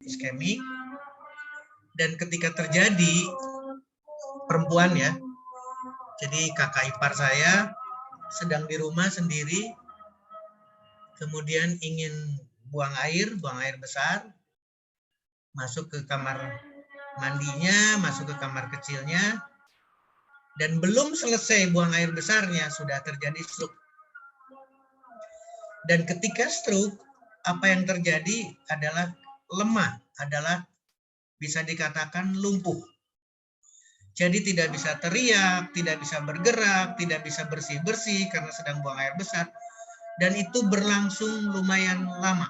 iskemik. Dan ketika terjadi, perempuan ya, jadi kakak ipar saya sedang di rumah sendiri, kemudian ingin buang air besar, masuk ke kamar mandinya, masuk ke kamar kecilnya, dan belum selesai buang air besarnya, sudah terjadi stroke. Dan ketika stroke, apa yang terjadi adalah lemah, adalah bisa dikatakan lumpuh. Jadi tidak bisa teriak, tidak bisa bergerak, tidak bisa bersih-bersih karena sedang buang air besar. Dan itu berlangsung lumayan lama.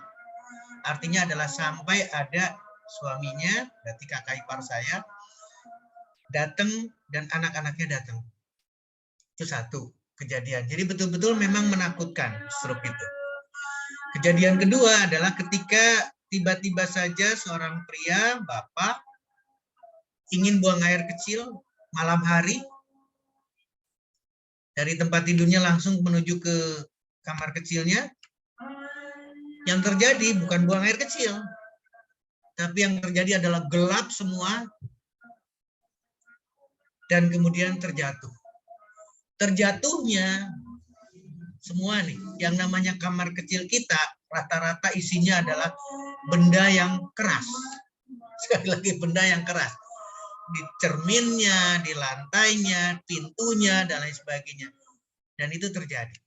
Artinya adalah sampai ada suaminya, berarti kakak ipar saya, datang dan anak-anaknya datang. Itu satu kejadian. Jadi betul-betul memang menakutkan stroke itu. Kejadian kedua adalah ketika tiba-tiba saja seorang pria, bapak, ingin buang air kecil malam hari, dari tempat tidurnya langsung menuju ke kamar kecilnya. Yang terjadi bukan buang air kecil, tapi yang terjadi adalah gelap semua, dan kemudian terjatuh. Terjatuhnya semua nih, yang namanya kamar kecil kita, rata-rata isinya adalah benda yang keras. Sekali lagi, benda yang keras. Di cerminnya, di lantainya, pintunya, dan lain sebagainya. Dan itu terjadi.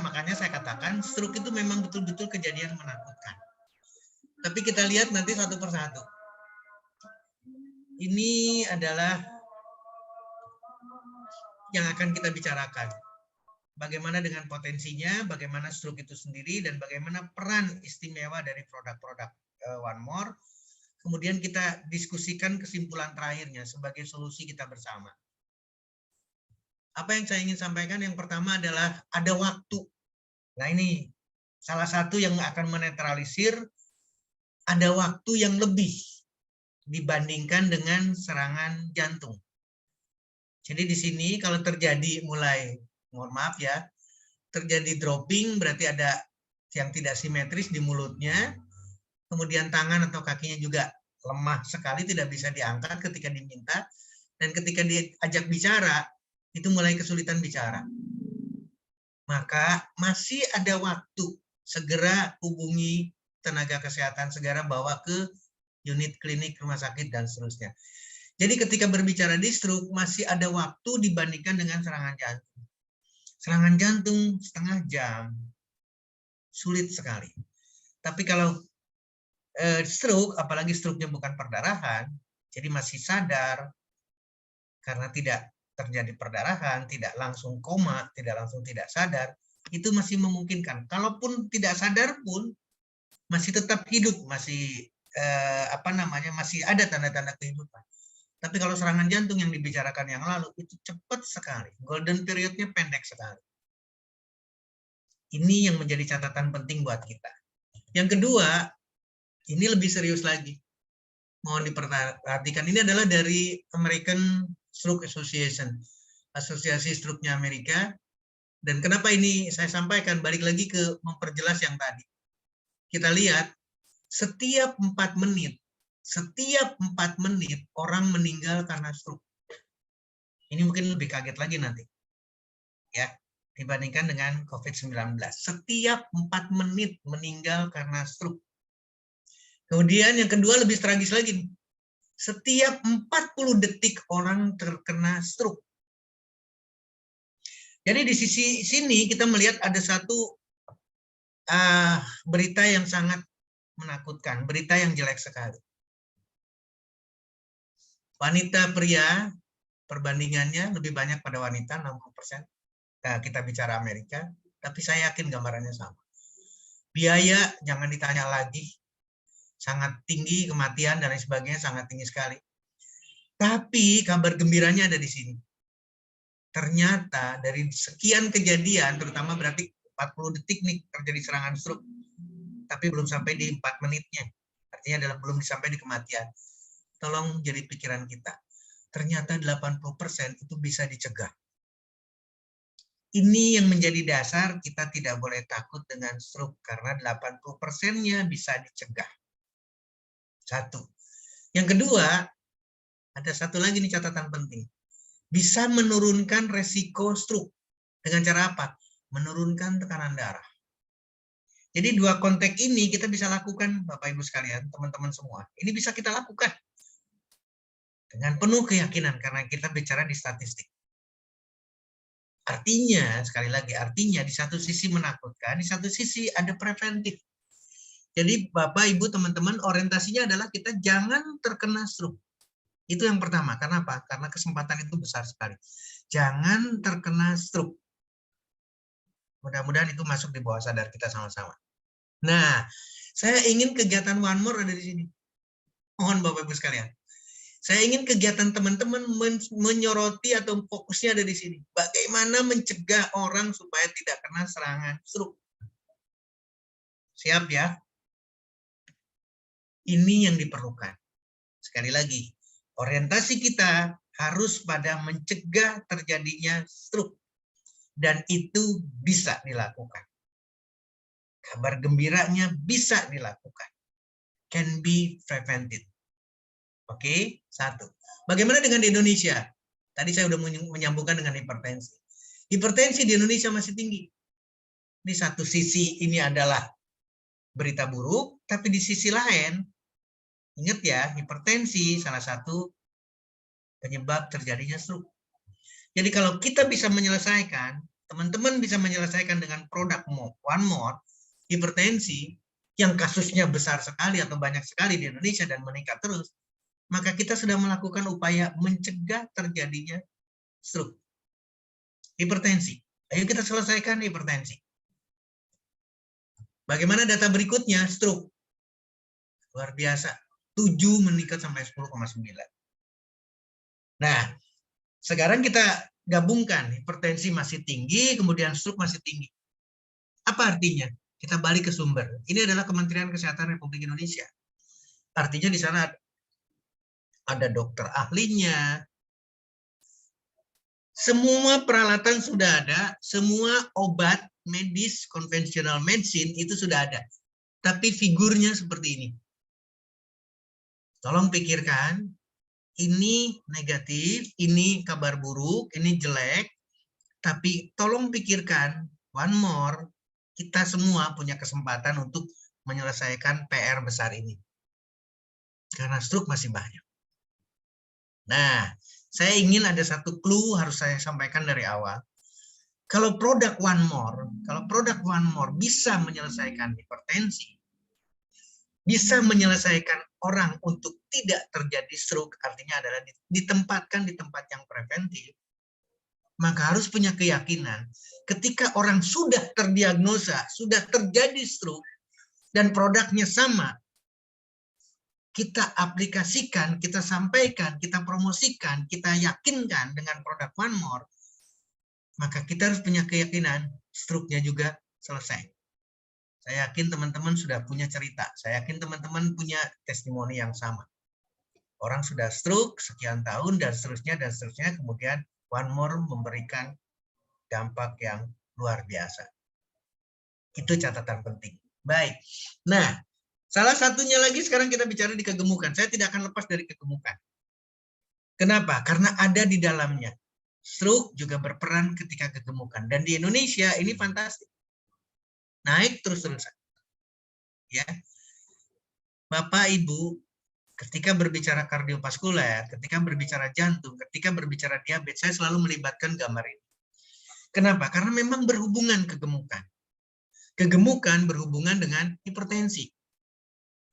Makanya saya katakan, stroke itu memang betul-betul kejadian menakutkan. Tapi kita lihat nanti satu persatu. Ini adalah yang akan kita bicarakan. Bagaimana dengan potensinya, bagaimana stroke itu sendiri, dan bagaimana peran istimewa dari produk-produk One More. Kemudian kita diskusikan kesimpulan terakhirnya sebagai solusi kita bersama. Apa yang saya ingin sampaikan yang pertama adalah ada waktu. Nah ini salah satu yang akan menetralisir, ada waktu yang lebih dibandingkan dengan serangan jantung. Jadi di sini kalau terjadi mulai, mohon maaf ya, terjadi dropping berarti ada yang tidak simetris di mulutnya, kemudian tangan atau kakinya juga lemah sekali, tidak bisa diangkat ketika diminta, dan ketika diajak bicara, itu mulai kesulitan bicara. Maka masih ada waktu, segera hubungi tenaga kesehatan, segera bawa ke unit klinik, rumah sakit, dan seterusnya. Jadi ketika berbicara di stroke, masih ada waktu dibandingkan dengan serangan jantung. Serangan jantung setengah jam, sulit sekali. Tapi kalau stroke, apalagi stroke-nya bukan perdarahan, jadi masih sadar, karena tidak terjadi perdarahan, tidak langsung koma, tidak langsung tidak sadar, itu masih memungkinkan. Kalaupun tidak sadar pun, masih tetap hidup, masih masih ada tanda-tanda kehidupan. Tapi kalau serangan jantung yang dibicarakan yang lalu, itu cepat sekali. Golden period-nya pendek sekali. Ini yang menjadi catatan penting buat kita. Yang kedua, ini lebih serius lagi. Mohon diperhatikan. Ini adalah dari American Stroke Association. Asosiasi Stroke-nya Amerika. Dan kenapa ini saya sampaikan? Balik lagi ke memperjelas yang tadi. Kita lihat, setiap 4 menit orang meninggal karena stroke. Ini mungkin lebih kaget lagi nanti, ya, dibandingkan dengan COVID-19. Setiap 4 menit meninggal karena stroke. Kemudian yang kedua lebih tragis lagi. Setiap 40 detik orang terkena stroke. Jadi di sisi sini kita melihat ada satu berita yang sangat menakutkan, berita yang jelek sekali. Wanita pria perbandingannya lebih banyak pada wanita 60%. Nah, kita bicara Amerika, tapi saya yakin gambarannya sama. Biaya jangan ditanya lagi, sangat tinggi, kematian dan lain sebagainya sangat tinggi sekali. Tapi kabar gembiranya ada di sini. Ternyata dari sekian kejadian, terutama berarti 40 detik nih terjadi serangan stroke, tapi belum sampai di 4 menitnya. Artinya adalah belum sampai di kematian. Tolong jadi pikiran kita. Ternyata 80% itu bisa dicegah. Ini yang menjadi dasar kita tidak boleh takut dengan stroke, karena 80%-nya bisa dicegah. Satu. Yang kedua, ada satu lagi nih catatan penting. Bisa menurunkan resiko stroke. Dengan cara apa? Menurunkan tekanan darah. Jadi dua konteks ini kita bisa lakukan, Bapak Ibu sekalian, teman-teman semua. Ini bisa kita lakukan dengan penuh keyakinan karena kita bicara di statistik. Artinya, sekali lagi, artinya di satu sisi menakutkan, di satu sisi ada preventif. Jadi Bapak, Ibu, teman-teman, orientasinya adalah kita jangan terkena stroke. Itu yang pertama. Karena apa? Karena kesempatan itu besar sekali. Jangan terkena stroke. Mudah-mudahan itu masuk di bawah sadar kita sama-sama. Nah, saya ingin kegiatan One More ada di sini. Mohon Bapak Ibu sekalian. Saya ingin kegiatan teman-teman menyoroti atau fokusnya ada di sini. Bagaimana mencegah orang supaya tidak kena serangan stroke. Siap ya? Ini yang diperlukan. Sekali lagi, orientasi kita harus pada mencegah terjadinya stroke. Dan itu bisa dilakukan. Kabar gembiranya bisa dilakukan. Can be prevented. Oke, satu. Bagaimana dengan di Indonesia? Tadi saya sudah menyambungkan dengan hipertensi. Hipertensi di Indonesia masih tinggi. Di satu sisi ini adalah berita buruk, tapi di sisi lain, ingat ya, hipertensi salah satu penyebab terjadinya stroke. Jadi kalau kita bisa menyelesaikan, teman-teman bisa menyelesaikan dengan produk One More, hipertensi, yang kasusnya besar sekali atau banyak sekali di Indonesia dan meningkat terus, maka kita sudah melakukan upaya mencegah terjadinya stroke. Hipertensi. Ayo kita selesaikan hipertensi. Bagaimana data berikutnya? Stroke. Luar biasa. 7 meningkat sampai 10,9. Nah, sekarang kita gabungkan. Hipertensi masih tinggi, kemudian stroke masih tinggi. Apa artinya? Kita balik ke sumber. Ini adalah Kementerian Kesehatan Republik Indonesia. Artinya di sana ada dokter ahlinya. Semua peralatan sudah ada, semua obat medis, konvensional medicine itu sudah ada. Tapi figurnya seperti ini. Tolong pikirkan, ini negatif, ini kabar buruk, ini jelek, tapi tolong pikirkan, One More, kita semua punya kesempatan untuk menyelesaikan PR besar ini. Karena stroke masih banyak. Nah, saya ingin ada satu clue harus saya sampaikan dari awal. Kalau produk One More bisa menyelesaikan hipertensi, bisa menyelesaikan orang untuk tidak terjadi stroke, artinya adalah ditempatkan di tempat yang preventif, maka harus punya keyakinan ketika orang sudah terdiagnosa, sudah terjadi stroke, dan produknya sama, kita aplikasikan, kita sampaikan, kita promosikan, kita yakinkan dengan produk One More, maka kita harus punya keyakinan stroke-nya juga selesai. Saya yakin teman-teman sudah punya cerita. Saya yakin teman-teman punya testimoni yang sama. Orang sudah stroke sekian tahun dan seterusnya, kemudian One More memberikan dampak yang luar biasa. Itu catatan penting. Baik. Nah, salah satunya lagi sekarang kita bicara di kegemukan. Saya tidak akan lepas dari kegemukan. Kenapa? Karena ada di dalamnya. Stroke juga berperan ketika kegemukan. Dan di Indonesia ini fantastis. Naik terus-terusan. Ya. Bapak, Ibu, ketika berbicara kardiovaskuler, ketika berbicara jantung, ketika berbicara diabetes, saya selalu melibatkan gambar ini. Kenapa? Karena memang berhubungan kegemukan. Kegemukan berhubungan dengan hipertensi.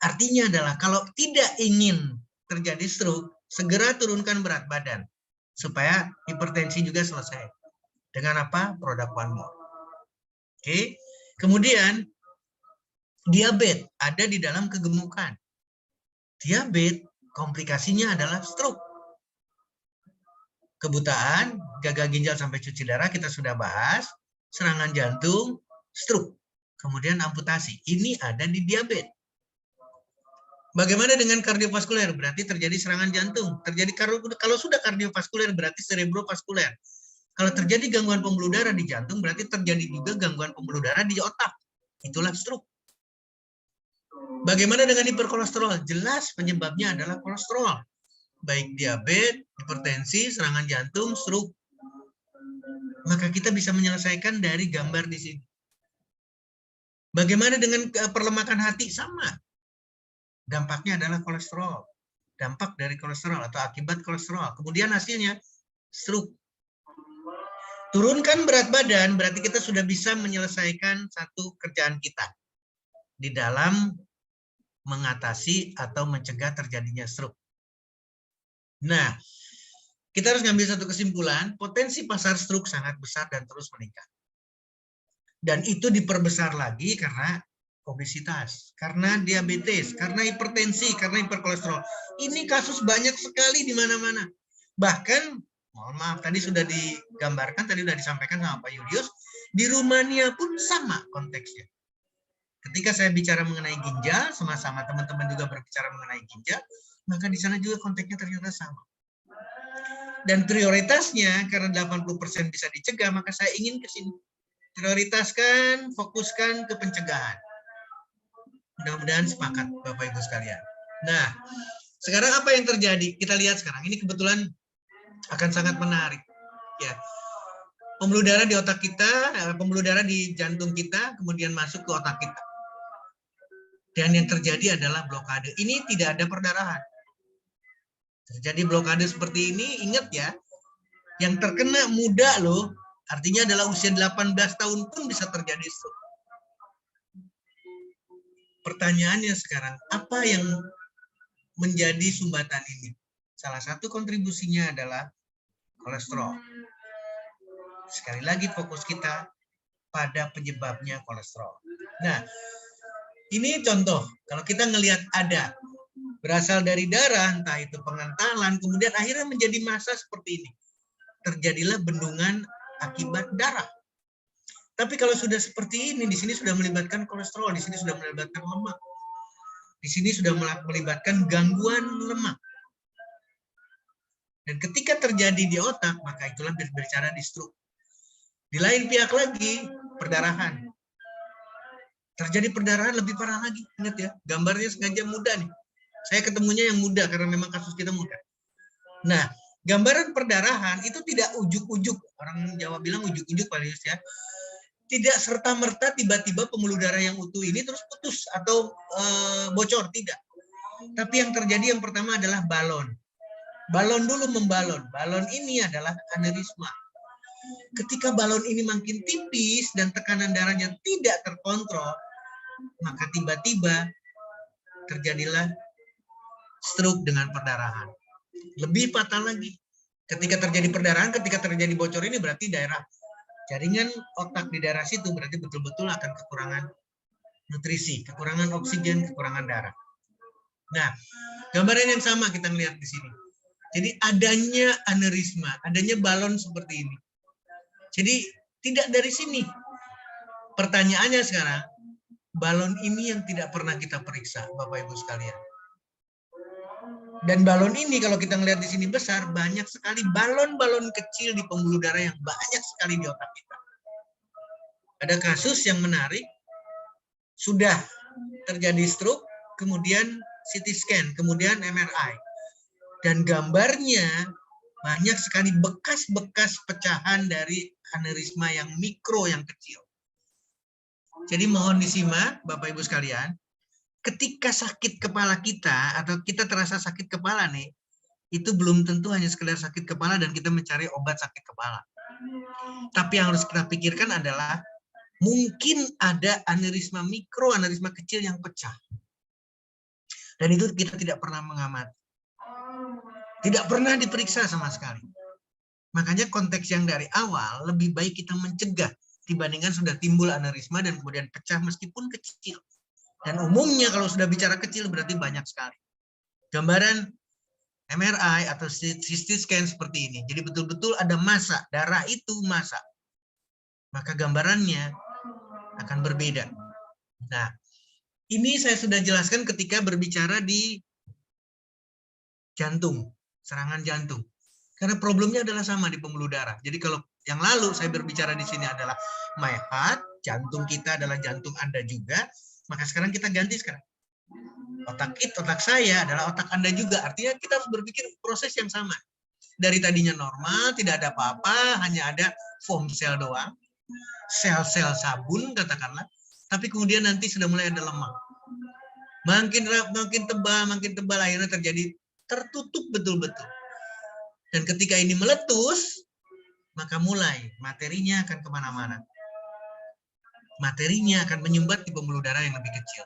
Artinya adalah kalau tidak ingin terjadi stroke, segera turunkan berat badan supaya hipertensi juga selesai. Dengan apa? Produk One More. Oke. Kemudian diabetes ada di dalam kegemukan. Diabetes komplikasinya adalah stroke. Kebutaan, gagal ginjal sampai cuci darah kita sudah bahas, serangan jantung, stroke, kemudian amputasi. Ini ada di diabetes. Bagaimana dengan kardiovaskuler? Berarti terjadi serangan jantung. Kalau sudah kardiovaskuler berarti cerebrovaskuler. Kalau terjadi gangguan pembuluh darah di jantung berarti terjadi juga gangguan pembuluh darah di otak. Itulah stroke. Bagaimana dengan hiperkolesterol? Jelas penyebabnya adalah kolesterol. Baik diabetes, hipertensi, serangan jantung, stroke. Maka kita bisa menyelesaikan dari gambar di sini. Bagaimana dengan perlemakan hati? Sama. Dampaknya adalah kolesterol. Dampak dari kolesterol atau akibat kolesterol. Kemudian hasilnya stroke. Turunkan berat badan berarti kita sudah bisa menyelesaikan satu kerjaan kita di dalam mengatasi atau mencegah terjadinya stroke. Nah, kita harus ngambil satu kesimpulan, potensi pasar stroke sangat besar dan terus meningkat. Dan itu diperbesar lagi karena obesitas, karena diabetes, karena hipertensi, karena hiperkolesterol. Ini kasus banyak sekali di mana-mana. Bahkan, mohon maaf, tadi sudah digambarkan, tadi sudah disampaikan sama Pak Julius, di Rumania pun sama konteksnya. Ketika saya bicara mengenai ginjal, sama-sama teman-teman juga berbicara mengenai ginjal, maka di sana juga konteksnya ternyata sama. Dan prioritasnya, karena 80% bisa dicegah, maka saya ingin ke sini. Prioritaskan, fokuskan ke pencegahan. Mudah-mudahan sepakat, Bapak Ibu sekalian. Nah, sekarang apa yang terjadi? Kita lihat sekarang. Ini kebetulan akan sangat menarik. Ya, pembuluh darah di otak kita, pembuluh darah di jantung kita, kemudian masuk ke otak kita. Dan yang terjadi adalah blokade. Ini tidak ada perdarahan. Terjadi blokade seperti ini, ingat ya, yang terkena muda loh, artinya adalah usia 18 tahun pun bisa terjadi stroke. Pertanyaannya sekarang, apa yang menjadi sumbatan ini? Salah satu kontribusinya adalah kolesterol. Sekali lagi fokus kita pada penyebabnya kolesterol. Nah, ini contoh, kalau kita ngelihat ada berasal dari darah, entah itu pengentalan, kemudian akhirnya menjadi massa seperti ini. Terjadilah bendungan akibat darah. Tapi kalau sudah seperti ini, di sini sudah melibatkan kolesterol, di sini sudah melibatkan lemak. Di sini sudah melibatkan gangguan lemak. Dan ketika terjadi di otak, maka itulah berbicara di stroke. Di lain pihak lagi, perdarahan. Terjadi perdarahan lebih parah lagi. Ingat ya, gambarnya sengaja muda nih. Saya ketemunya yang muda karena memang kasus kita muda. Nah, gambaran perdarahan itu tidak ujuk-ujuk. Orang Jawa bilang ujuk-ujuk Pak Yus ya. Tidak serta-merta tiba-tiba pembuluh darah yang utuh ini terus putus atau bocor, tidak. Tapi yang terjadi yang pertama adalah balon. Balon dulu membalon. Balon ini adalah aneurisma. Ketika balon ini makin tipis dan tekanan darahnya tidak terkontrol, maka tiba-tiba terjadilah stroke dengan perdarahan. Lebih fatal lagi. Ketika terjadi perdarahan, ketika terjadi bocor ini berarti daerah jaringan otak di daerah situ berarti betul-betul akan kekurangan nutrisi, kekurangan oksigen, kekurangan darah. Nah, gambaran yang sama kita lihat di sini. Jadi adanya aneurisma, adanya balon seperti ini. Jadi tidak dari sini. Pertanyaannya sekarang, balon ini yang tidak pernah kita periksa, Bapak Ibu sekalian. Dan balon ini kalau kita melihat di sini besar, banyak sekali balon-balon kecil di pembuluh darah yang banyak sekali di otak kita. Ada kasus yang menarik, sudah terjadi stroke, kemudian CT scan, kemudian MRI. Dan gambarnya banyak sekali bekas-bekas pecahan dari aneurisma yang mikro, yang kecil. Jadi mohon disimak, Bapak Ibu sekalian, ketika sakit kepala kita, atau kita terasa sakit kepala nih, itu belum tentu hanya sekedar sakit kepala dan kita mencari obat sakit kepala. Tapi yang harus kita pikirkan adalah, mungkin ada aneurisma mikro, aneurisma kecil yang pecah. Dan itu kita tidak pernah mengamati. Tidak pernah diperiksa sama sekali. Makanya konteks yang dari awal lebih baik kita mencegah dibandingkan sudah timbul aneurisma dan kemudian pecah meskipun kecil. Dan umumnya kalau sudah bicara kecil berarti banyak sekali. Gambaran MRI atau CT scan seperti ini. Jadi betul-betul ada massa, darah itu massa. Maka gambarannya akan berbeda. Nah, ini saya sudah jelaskan ketika berbicara di jantung, serangan jantung. Karena problemnya adalah sama di pembuluh darah. Jadi kalau yang lalu saya berbicara di sini adalah my heart, jantung kita adalah jantung Anda juga, maka sekarang kita ganti sekarang. otak saya adalah otak Anda juga. Artinya kita harus berpikir proses yang sama. Dari tadinya normal, tidak ada apa-apa, hanya ada foam cell doang, sel-sel sabun katakanlah, tapi kemudian nanti sudah mulai ada lemak. Makin tebal, akhirnya terjadi tertutup betul-betul. Dan ketika ini meletus, maka mulai materinya akan kemana-mana. Materinya akan menyumbat di pembuluh darah yang lebih kecil.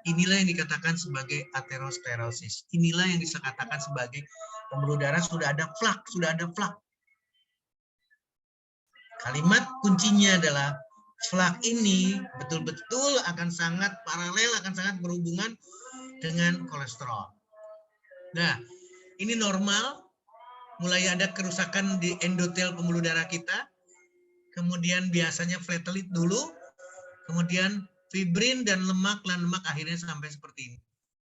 Inilah yang dikatakan sebagai aterosklerosis. Inilah yang dikatakan sebagai pembuluh darah sudah ada flak, Kalimat kuncinya adalah flak ini betul-betul akan sangat paralel, akan sangat berhubungan dengan kolesterol. Nah, ini normal, mulai ada kerusakan di endotel pembuluh darah kita, kemudian biasanya platelet dulu, kemudian fibrin dan lemak akhirnya sampai seperti ini.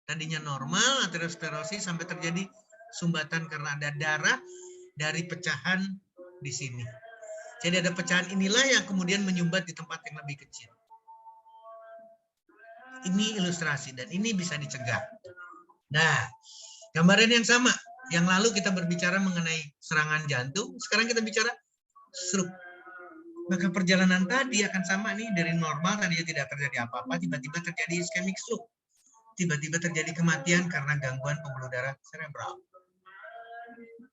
Tadinya normal, aterosklerosis sampai terjadi sumbatan karena ada darah dari pecahan di sini. Jadi ada pecahan inilah yang kemudian menyumbat di tempat yang lebih kecil. Ini ilustrasi dan ini bisa dicegah. Nah, gambaran yang sama. Yang lalu kita berbicara mengenai serangan jantung, sekarang kita bicara stroke. Maka perjalanan tadi akan sama nih, dari normal tadinya tidak terjadi apa-apa, tiba-tiba terjadi ischemic stroke. Tiba-tiba terjadi kematian karena gangguan pembuluh darah serebral.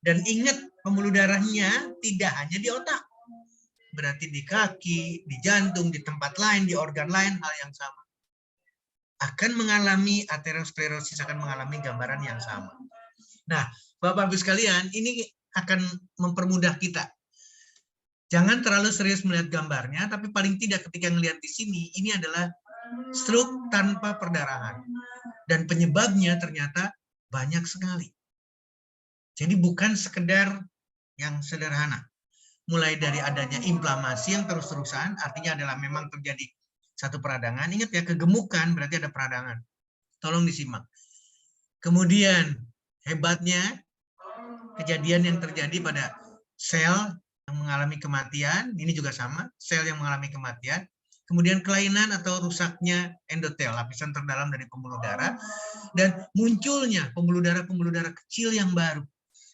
Dan ingat, pembuluh darahnya tidak hanya di otak. Berarti di kaki, di jantung, di tempat lain, di organ lain, hal yang sama. Akan mengalami aterosklerosis, akan mengalami gambaran yang sama. Nah, Bapak-Ibu sekalian, ini akan mempermudah kita. Jangan terlalu serius melihat gambarnya, tapi paling tidak ketika melihat di sini, ini adalah stroke tanpa perdarahan. Dan penyebabnya ternyata banyak sekali. Jadi bukan sekedar yang sederhana. Mulai dari adanya inflamasi yang terus-terusan, artinya adalah memang terjadi satu peradangan. Ingat ya, kegemukan berarti ada peradangan. Tolong disimak. Kemudian hebatnya kejadian yang terjadi pada sel yang mengalami kematian, ini juga sama, sel yang mengalami kematian. Kemudian kelainan atau rusaknya endotel, lapisan terdalam dari pembuluh darah, dan munculnya pembuluh darah kecil yang baru.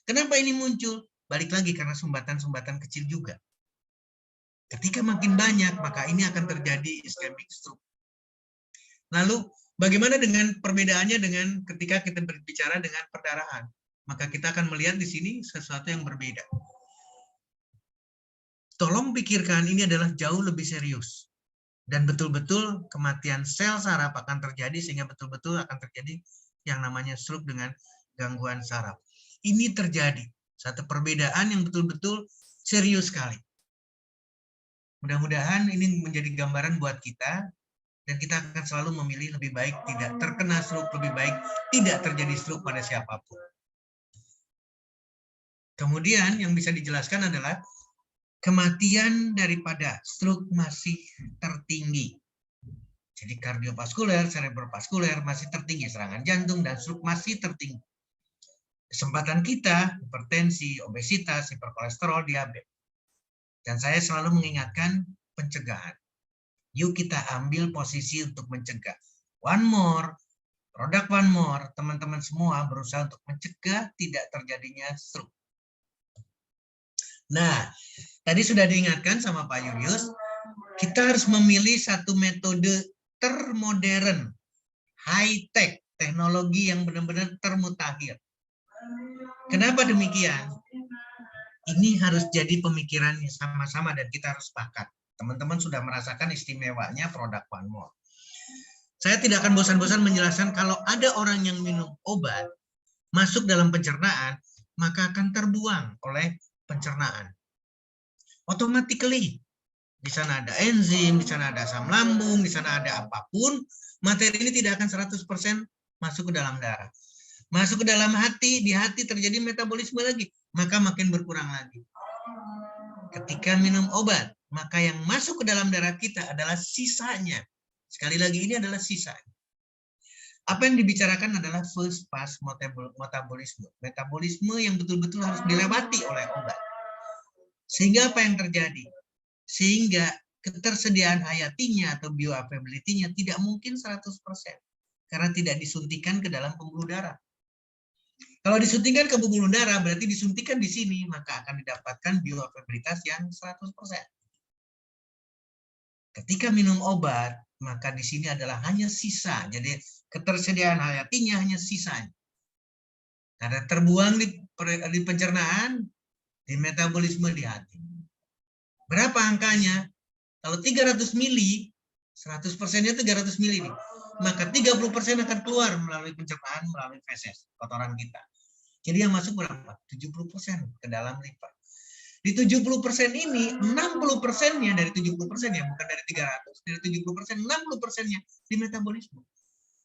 Kenapa ini muncul? Balik lagi karena sumbatan-sumbatan kecil juga. Ketika makin banyak, maka ini akan terjadi ischemic stroke. Lalu, bagaimana dengan perbedaannya dengan ketika kita berbicara dengan perdarahan? Maka kita akan melihat di sini sesuatu yang berbeda. Tolong pikirkan, ini adalah jauh lebih serius. Dan betul-betul kematian sel saraf akan terjadi, sehingga betul-betul akan terjadi yang namanya stroke dengan gangguan saraf. Ini terjadi. Satu perbedaan yang betul-betul serius sekali. Mudah-mudahan ini menjadi gambaran buat kita, dan kita akan selalu memilih lebih baik tidak terkena stroke, lebih baik tidak terjadi stroke pada siapapun. Kemudian yang bisa dijelaskan adalah kematian daripada stroke masih tertinggi. Jadi kardiovaskuler, cerebrovaskuler masih tertinggi, serangan jantung dan stroke masih tertinggi. Kesempatan kita, hipertensi, obesitas, hiperkolesterol, diabetes. Dan saya selalu mengingatkan pencegahan. Yuk kita ambil posisi untuk mencegah. One more, produk One More, teman-teman semua berusaha untuk mencegah tidak terjadinya stroke. Nah, tadi sudah diingatkan sama Pak Julius, kita harus memilih satu metode termodern, high-tech, teknologi yang benar-benar termutakhir. Kenapa demikian? Ini harus jadi pemikiran sama-sama dan kita harus sepakat. Teman-teman sudah merasakan istimewanya produk One More. Saya tidak akan bosan-bosan menjelaskan kalau ada orang yang minum obat, masuk dalam pencernaan, maka akan terbuang oleh pencernaan. Automatically, di sana ada enzim, di sana ada asam lambung, di sana ada apapun, materi ini tidak akan 100% masuk ke dalam darah. Masuk ke dalam hati, di hati terjadi metabolisme lagi, maka makin berkurang lagi. Ketika minum obat, maka yang masuk ke dalam darah kita adalah sisanya. Sekali lagi, ini adalah sisanya. Apa yang dibicarakan adalah first pass metabolisme. Metabolisme yang betul-betul harus dilewati oleh obat. Sehingga apa yang terjadi? Sehingga ketersediaan hayatinya atau bioavailability-nya tidak mungkin 100%. karena tidak disuntikan ke dalam pembuluh darah. Kalau disuntikan ke pembuluh darah, berarti disuntikan di sini, maka akan didapatkan bioavailabilitas yang 100%. Ketika minum obat, maka di sini adalah hanya sisa. Jadi ketersediaan hayatinya hanya sisanya. Karena terbuang di pencernaan, di metabolisme di hati. Berapa angkanya? Kalau 300 mili, 100%-nya 300 mili nih. Maka 30% akan keluar melalui pencernaan, melalui feses, kotoran kita. Jadi yang masuk berapa? 70% ke dalam liver. Di 70% ini, 60%-nya dari 70%-nya, bukan dari 300, dari 70%, 60%-nya di metabolisme.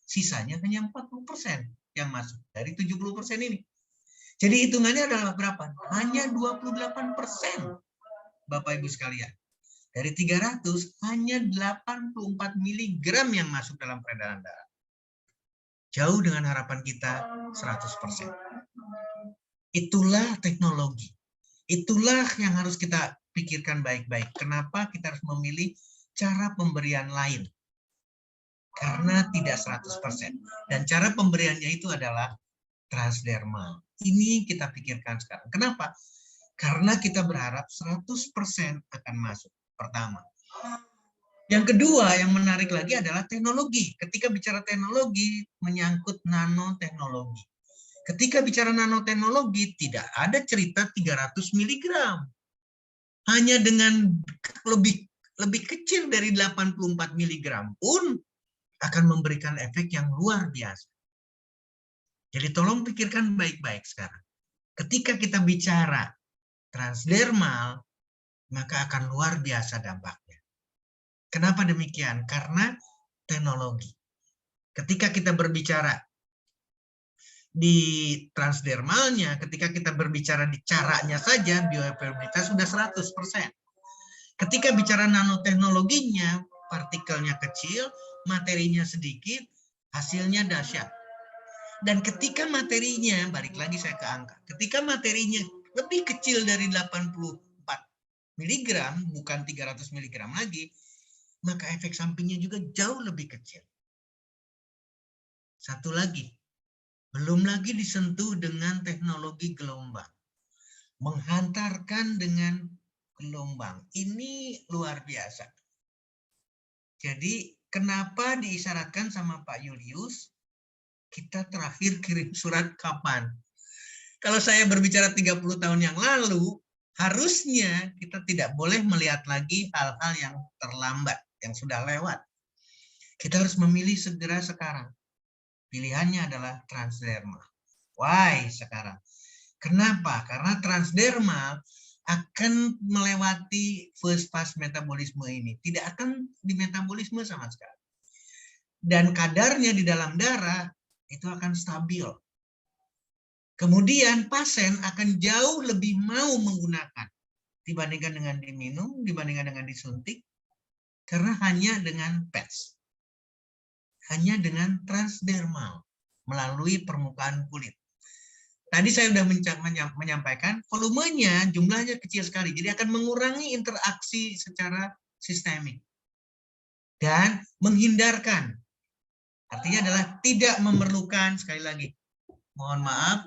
Sisanya hanya 40% yang masuk dari 70% ini. Jadi hitungannya adalah berapa? Hanya 28%, Bapak Ibu sekalian. Dari 300, hanya 84 mg yang masuk dalam peredaran darah. Jauh dengan harapan kita 100%. Itulah teknologi. Itulah yang harus kita pikirkan baik-baik. Kenapa kita harus memilih cara pemberian lain? Karena tidak 100%. Dan cara pemberiannya itu adalah transdermal. Ini kita pikirkan sekarang. Kenapa? Karena kita berharap 100% akan masuk. Pertama. Yang kedua, yang menarik lagi adalah teknologi. Ketika bicara teknologi, menyangkut nanoteknologi. Ketika bicara nanoteknologi, tidak ada cerita 300 mg. Hanya dengan lebih kecil dari 84 mg pun akan memberikan efek yang luar biasa. Jadi tolong pikirkan baik-baik sekarang. Ketika kita bicara transdermal, maka akan luar biasa dampaknya. Kenapa demikian? Karena teknologi. Ketika kita berbicara di transdermalnya, ketika kita berbicara di caranya saja, bioavailabilitas sudah 100%. Ketika bicara nanoteknologinya, partikelnya kecil, materinya sedikit, hasilnya dahsyat. Dan ketika materinya, balik lagi saya ke angka, ketika materinya lebih kecil dari 84 mg, bukan 300 mg lagi, maka efek sampingnya juga jauh lebih kecil. Satu lagi, belum lagi disentuh dengan teknologi gelombang. Menghantarkan dengan gelombang. Ini luar biasa. Jadi kenapa diisyaratkan sama Pak Julius, kita terakhir kirim surat kapan? Kalau saya berbicara 30 tahun yang lalu, harusnya kita tidak boleh melihat lagi hal-hal yang terlambat, yang sudah lewat. Kita harus memilih segera sekarang. Pilihannya adalah transdermal. Why sekarang? Kenapa? Karena transdermal akan melewati first pass metabolisme ini. Tidak akan di metabolisme sama sekali. Dan kadarnya di dalam darah itu akan stabil. Kemudian pasien akan jauh lebih mau menggunakan dibandingkan dengan diminum, dibandingkan dengan disuntik, karena hanya dengan PETS. Hanya dengan transdermal melalui permukaan kulit. Tadi saya sudah menyampaikan volumenya jumlahnya kecil sekali, jadi akan mengurangi interaksi secara sistemik dan menghindarkan. Artinya adalah tidak memerlukan, sekali lagi, mohon maaf,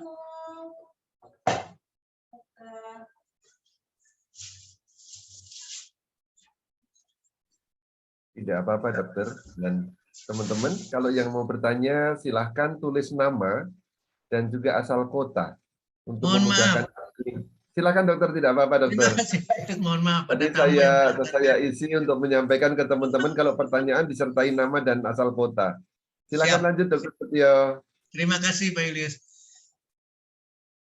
tidak apa-apa dokter. Dan teman-teman, kalau yang mau bertanya silahkan tulis nama dan juga asal kota untuk mohon memudahkan. maaf. Silakan dokter, tidak apa-apa dokter. Terima kasih. Mohon maaf. Tadi saya isi untuk menyampaikan ke teman-teman kalau pertanyaan disertai nama dan asal kota. Silakan Siap. lanjut dokter Setio. Terima kasih Pak Julius.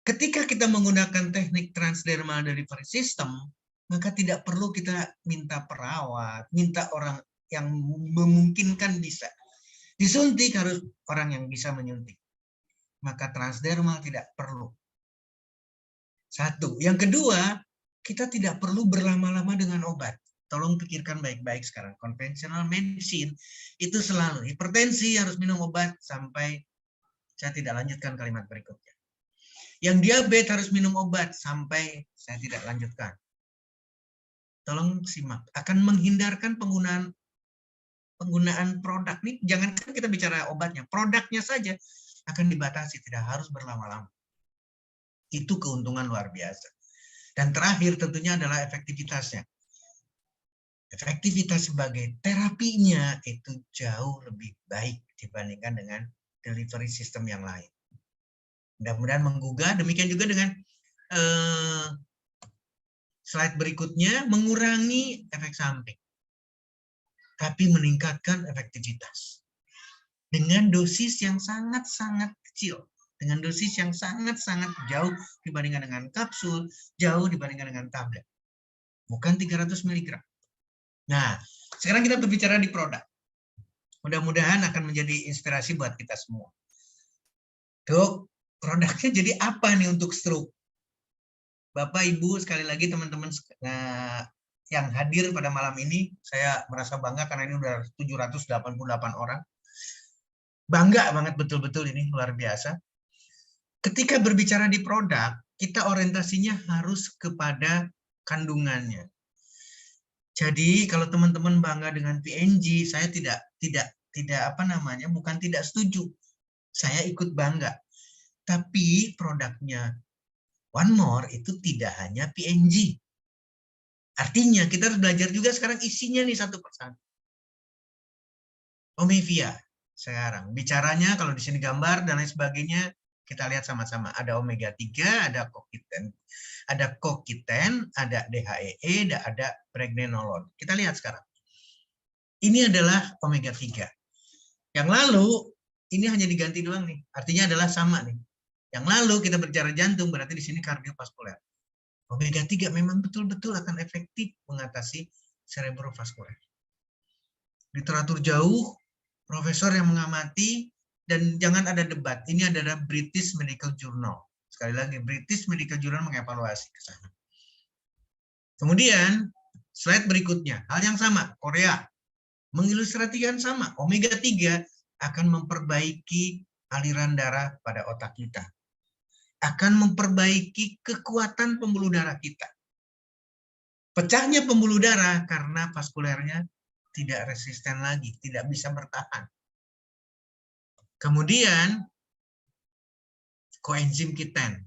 Ketika kita menggunakan teknik transdermal delivery system, maka tidak perlu kita minta perawat, minta orang yang memungkinkan bisa. Disuntik harus orang yang bisa menyuntik. Maka transdermal tidak perlu. Satu. Yang kedua, kita tidak perlu berlama-lama dengan obat. Tolong pikirkan baik-baik sekarang. Konvensional medicine itu selalu hipertensi harus minum obat sampai, saya tidak lanjutkan kalimat berikutnya. Yang diabetes harus minum obat sampai, saya tidak lanjutkan. Tolong simak. Akan menghindarkan penggunaan penggunaan produk nih, jangankan kita bicara obatnya, produknya saja akan dibatasi, tidak harus berlama-lama. Itu keuntungan luar biasa. Dan terakhir tentunya adalah efektivitasnya. Efektivitas sebagai terapinya itu jauh lebih baik dibandingkan dengan delivery system yang lain. Mudah-mudahan menggugah. Demikian juga dengan slide berikutnya, mengurangi efek samping, tapi meningkatkan efektivitas. Dengan dosis yang sangat-sangat kecil. Dengan dosis yang sangat-sangat jauh dibandingkan dengan kapsul, jauh dibandingkan dengan tablet. Bukan 300 mg. Nah, sekarang kita berbicara di produk. Mudah-mudahan akan menjadi inspirasi buat kita semua. Dok, produknya jadi apa nih untuk stroke? Bapak, Ibu, sekali lagi teman-teman yang hadir pada malam ini, saya merasa bangga karena ini udah 788 orang. Bangga banget betul-betul, ini luar biasa. Ketika berbicara di produk, kita orientasinya harus kepada kandungannya. Jadi kalau teman-teman bangga dengan PNG, saya bukan tidak setuju. Saya ikut bangga. Tapi produknya One More itu tidak hanya PNG. Artinya kita harus belajar juga sekarang isinya nih satu persatu. Omevia sekarang bicaranya kalau di sini gambar dan lain sebagainya, kita lihat sama-sama. Ada omega 3, ada CoQ10, ada DHEE, ada pregnenolon. Kita lihat sekarang. Ini adalah omega 3. Yang lalu ini hanya diganti doang nih. Artinya adalah sama nih. Yang lalu kita bicara jantung, berarti di sini kardiovaskuler. Omega 3 memang betul-betul akan efektif mengatasi cerebrovaskuler. Literatur jauh, profesor yang mengamati, dan jangan ada debat. Ini adalah British Medical Journal. Sekali lagi, British Medical Journal mengevaluasi ke sana. Kemudian, slide berikutnya. Hal yang sama, Korea. Mengilustrasikan sama, omega 3 akan memperbaiki aliran darah pada otak kita. Akan memperbaiki kekuatan pembuluh darah kita. Pecahnya pembuluh darah karena vaskulernya tidak resisten lagi, tidak bisa bertahan. Kemudian, koenzim Q10.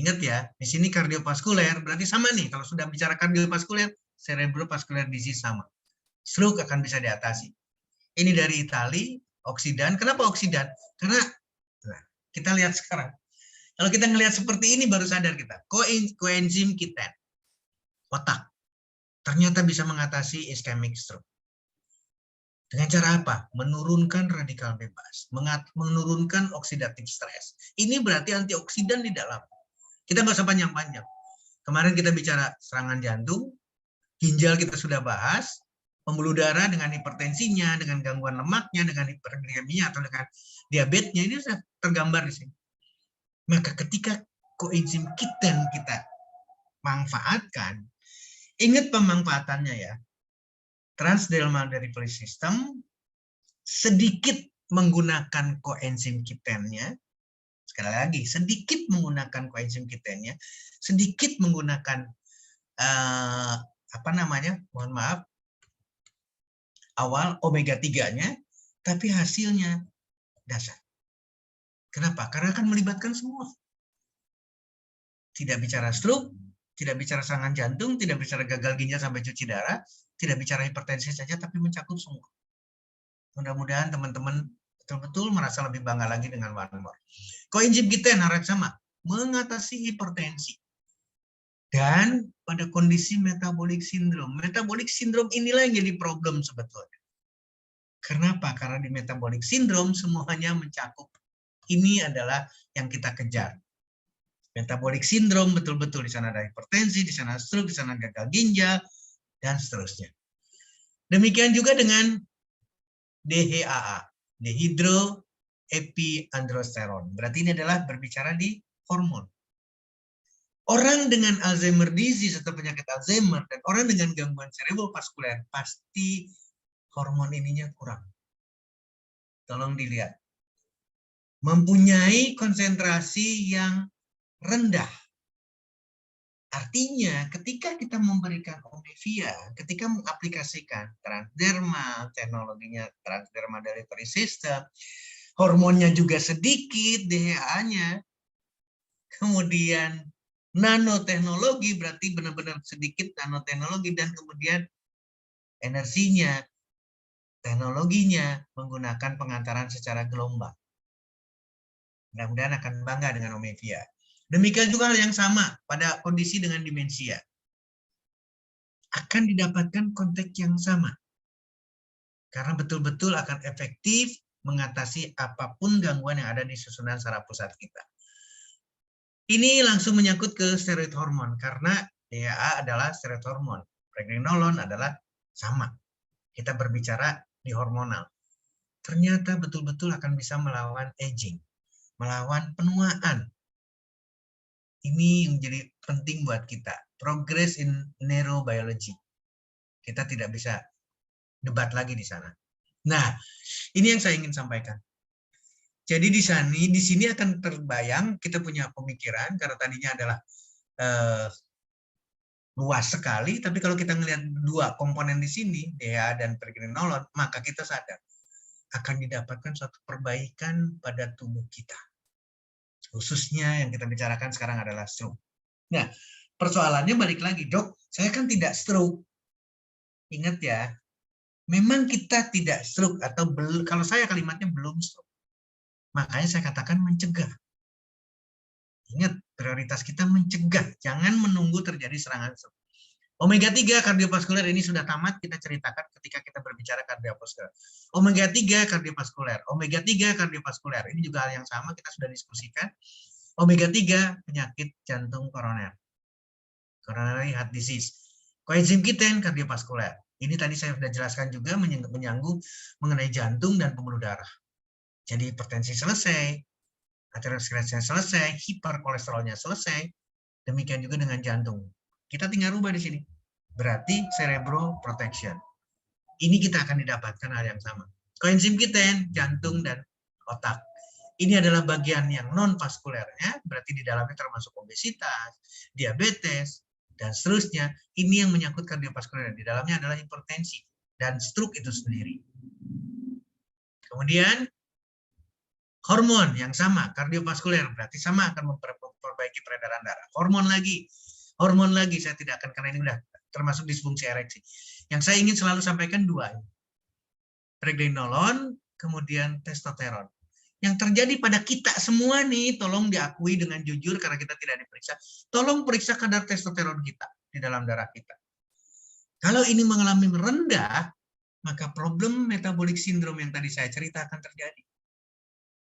Ingat ya, di sini kardiovaskuler, berarti sama nih. Kalau sudah bicara kardiovaskuler, cerebrovascular disease sama. Stroke akan bisa diatasi. Ini dari Itali, oksidan. Kenapa oksidan? Karena kita lihat sekarang. Kalau kita ngelihat seperti ini baru sadar kita. Koenzim Q10. Otak. Ternyata bisa mengatasi ischemic stroke. Dengan cara apa? Menurunkan radikal bebas. Menurunkan oxidative stress. Ini berarti antioksidan di dalam. Kita nggak usah panjang-panjang. Kemarin kita bicara serangan jantung. Ginjal kita sudah bahas. Pembuluh darah dengan hipertensinya, dengan gangguan lemaknya, dengan hiperglikemia atau dengan diabetesnya, ini sudah tergambar di sini. Maka ketika koenzim Q10 kita manfaatkan, ingat pemanfaatannya ya, transdermal delivery system sedikit menggunakan koenzim Q10-nya, sekali lagi sedikit menggunakan koenzim Q10-nya, sedikit menggunakan mohon maaf, awal omega 3-nya, tapi hasilnya dahsyat. Kenapa? Karena akan melibatkan semua. Tidak bicara stroke, tidak bicara serangan jantung, tidak bicara gagal ginjal sampai cuci darah, tidak bicara hipertensi saja, tapi mencakup semua. Mudah-mudahan teman-teman betul-betul merasa lebih bangga lagi dengan One More. Koenzim Q10 harus sama, mengatasi hipertensi. Dan pada kondisi metabolic syndrome. Metabolic syndrome inilah yang jadi problem sebetulnya. Kenapa? Karena di metabolic syndrome semuanya mencakup. Ini adalah yang kita kejar. Metabolic syndrome betul-betul di sana ada hipertensi, di sana stroke, di sana gagal ginjal, dan seterusnya. Demikian juga dengan DHAA, dehydroepiandrosterone. Berarti ini adalah berbicara di hormon. Orang dengan Alzheimer disease atau penyakit Alzheimer dan orang dengan gangguan cerebrovaskuler pasti hormon ininya kurang. Tolong dilihat. Mempunyai konsentrasi yang rendah. Artinya ketika kita memberikan Omnivia, ketika mengaplikasikan transdermal, teknologinya transdermal delivery system, hormonnya juga sedikit, DHA-nya, kemudian nanoteknologi, berarti benar-benar sedikit nanoteknologi, dan kemudian energinya, teknologinya menggunakan pengantaran secara gelombang. Mudah-mudahan akan bangga dengan Omnivia. Demikian juga hal yang sama pada kondisi dengan demensia. Akan didapatkan konteks yang sama. Karena betul-betul akan efektif mengatasi apapun gangguan yang ada di susunan saraf pusat kita. Ini langsung menyangkut ke steroid hormon, karena DHA adalah steroid hormon. Pregnenolon adalah sama. Kita berbicara di hormonal. Ternyata betul-betul akan bisa melawan aging, melawan penuaan. Ini yang menjadi penting buat kita. Progress in neurobiology. Kita tidak bisa debat lagi di sana. Nah, ini yang saya ingin sampaikan. Jadi di sini akan terbayang kita punya pemikiran karena tadinya adalah luas sekali, tapi kalau kita melihat dua komponen di sini, DHA dan pregnenolon, maka kita sadar akan didapatkan suatu perbaikan pada tubuh kita. Khususnya yang kita bicarakan sekarang adalah stroke. Nah, persoalannya balik lagi, dok, saya kan tidak stroke. Ingat ya, memang kita tidak stroke atau belum, kalau saya kalimatnya belum stroke. Makanya saya katakan mencegah. Ingat, prioritas kita mencegah, jangan menunggu terjadi serangan stroke. Omega 3 kardiovaskuler ini sudah tamat kita ceritakan ketika kita berbicara kardiovaskuler. Omega 3 kardiovaskuler, omega 3 kardiovaskuler. Ini juga hal yang sama kita sudah diskusikan. Omega 3 penyakit jantung koroner. Coronary heart disease. Coenzim Q10 kardiovaskuler. Ini tadi saya sudah jelaskan juga menyangkut mengenai jantung dan pembuluh darah. Jadi hipertensi selesai, aterosklerosnya selesai, hiperkolesterolnya selesai, demikian juga dengan jantung. Kita tinggal rubah di sini. Berarti cerebro protection. Ini kita akan didapatkan hal yang sama. Coenzim Q10, jantung dan otak. Ini adalah bagian yang non-vaskuler, ya. Berarti di dalamnya termasuk obesitas, diabetes, dan seterusnya. Ini yang menyangkut kardiovaskuler. Di dalamnya adalah hipertensi dan stroke itu sendiri. Kemudian hormon yang sama, kardiovaskuler, berarti sama akan memperbaiki peredaran darah. Hormon lagi, saya tidak akan, karena ini udah termasuk disfungsi ereksi. Yang saya ingin selalu sampaikan dua. Pregnenolon, kemudian testosteron. Yang terjadi pada kita semua nih, tolong diakui dengan jujur karena kita tidak diperiksa. Tolong periksa kadar testosteron kita di dalam darah kita. Kalau ini mengalami rendah, maka problem metabolic syndrome yang tadi saya cerita akan terjadi.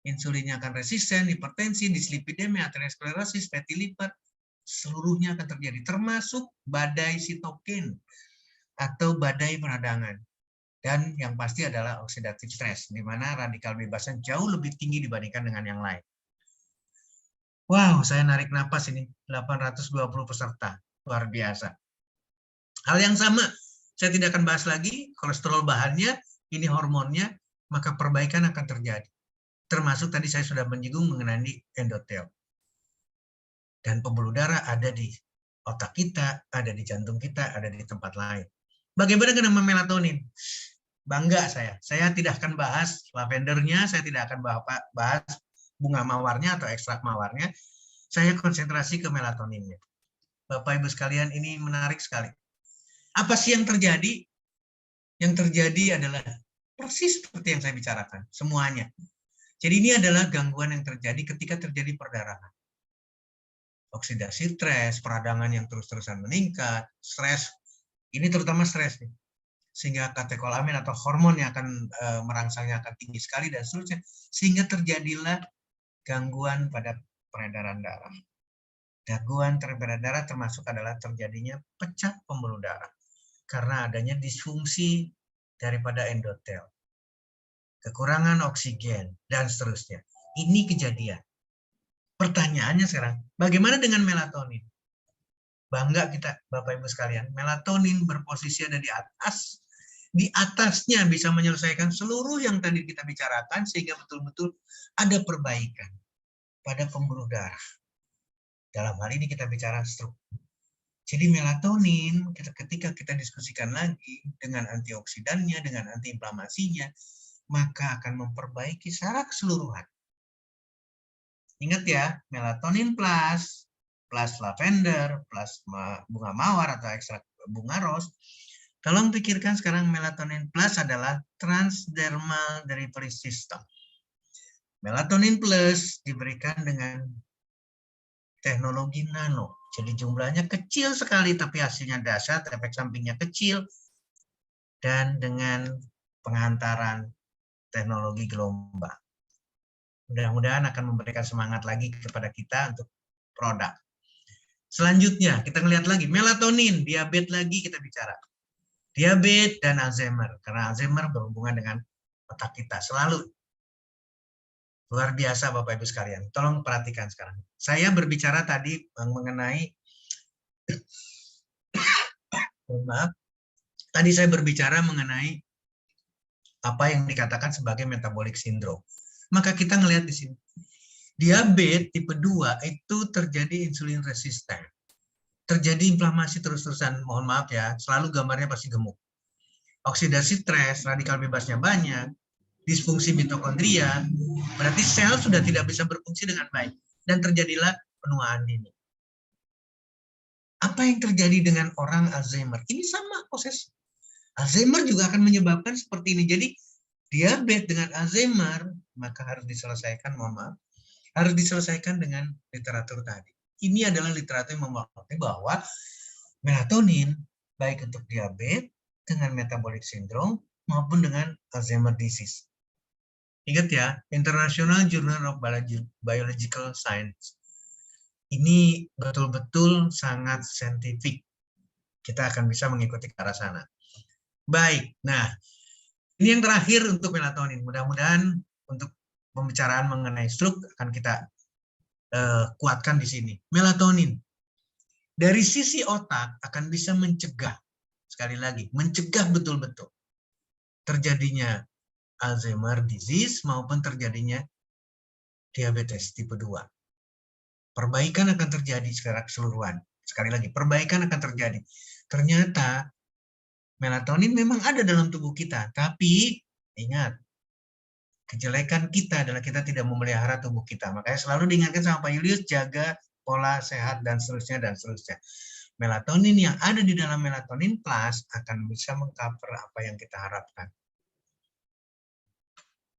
Insulinnya akan resisten, hipertensi, dislipidemia, aterosklerosis, fatty liver, seluruhnya akan terjadi, termasuk badai sitokin atau badai peradangan. Dan yang pasti adalah oxidative stress, di mana radikal bebasnya jauh lebih tinggi dibandingkan dengan yang lain. Wow, saya narik napas ini, 820 peserta, luar biasa. Hal yang sama, saya tidak akan bahas lagi, kolesterol bahannya, ini hormonnya, maka perbaikan akan terjadi. Termasuk tadi saya sudah menyinggung mengenai endotel. Dan pembuluh darah ada di otak kita, ada di jantung kita, ada di tempat lain. Bagaimana dengan melatonin? Bangga saya. Saya tidak akan bahas lavendernya, saya tidak akan bahas bunga mawarnya atau ekstrak mawarnya. Saya konsentrasi ke melatoninnya. Bapak Ibu sekalian, ini menarik sekali. Apa sih yang terjadi? Yang terjadi adalah persis seperti yang saya bicarakan, semuanya. Jadi ini adalah gangguan yang terjadi ketika terjadi perdarahan. Oksidasi stres, peradangan yang terus-terusan meningkat, stres, ini terutama stres nih. Sehingga katekolamin atau hormon yang akan merangsangnya akan tinggi sekali dan seterusnya, sehingga terjadilah gangguan pada peredaran darah. Gangguan peredaran darah termasuk adalah terjadinya pecah pembuluh darah karena adanya disfungsi daripada endotel, kekurangan oksigen dan seterusnya. Ini kejadian. Pertanyaannya sekarang, bagaimana dengan melatonin? Bangga kita, Bapak Ibu sekalian, melatonin berposisi ada di atas. Di atasnya bisa menyelesaikan seluruh yang tadi kita bicarakan sehingga betul-betul ada perbaikan pada pembuluh darah. Dalam hal ini kita bicara stroke. Jadi melatonin ketika kita diskusikan lagi dengan antioksidannya, dengan antiinflamasinya, maka akan memperbaiki secara keseluruhan. Ingat ya, melatonin plus, plus lavender, plus bunga mawar atau ekstrak bunga ros. Tolong pikirkan sekarang melatonin plus adalah transdermal delivery system. Melatonin plus diberikan dengan teknologi nano. Jadi jumlahnya kecil sekali, tapi hasilnya dahsyat, efek sampingnya kecil, dan dengan pengantaran teknologi gelombang. Mudah-mudahan akan memberikan semangat lagi kepada kita untuk produk. Selanjutnya, kita lihat lagi, melatonin, diabetes lagi kita bicara. Diabetes dan Alzheimer, karena Alzheimer berhubungan dengan otak kita, selalu. Luar biasa Bapak Ibu sekalian. Tolong perhatikan sekarang. Saya berbicara tadi mengenai maaf. Tadi saya berbicara mengenai apa yang dikatakan sebagai metabolic syndrome. Maka kita ngelihat di sini. Diabetes tipe 2 itu terjadi insulin resisten. Terjadi inflamasi terus-terusan. Mohon maaf ya, selalu gambarnya pasti gemuk. Oksidasi stres, radikal bebasnya banyak, disfungsi mitokondria, berarti sel sudah tidak bisa berfungsi dengan baik. Dan terjadilah penuaan dini. Apa yang terjadi dengan orang Alzheimer? Ini sama proses. Alzheimer juga akan menyebabkan seperti ini. Jadi diabetes dengan Alzheimer, maka harus diselesaikan, mohon maaf, harus diselesaikan dengan literatur tadi. Ini adalah literatur yang mengerti bahwa melatonin baik untuk diabetes dengan metabolic syndrome maupun dengan Alzheimer disease. Ingat ya, International Journal of Biological Science. Ini betul-betul sangat saintifik. Kita akan bisa mengikuti ke arah sana. Baik, nah ini yang terakhir untuk melatonin. Mudah-mudahan untuk pembicaraan mengenai stroke akan kita kuatkan di sini. Melatonin dari sisi otak akan bisa mencegah, sekali lagi, mencegah betul-betul terjadinya Alzheimer disease maupun terjadinya diabetes tipe 2. Perbaikan akan terjadi secara keseluruhan. Sekali lagi, perbaikan akan terjadi. Ternyata melatonin memang ada dalam tubuh kita, tapi ingat, kejelekan kita adalah kita tidak memelihara tubuh kita. Makanya selalu diingatkan sama Pak Julius, jaga pola sehat dan seterusnya dan seterusnya. Melatonin yang ada di dalam melatonin plus akan bisa mengcover apa yang kita harapkan.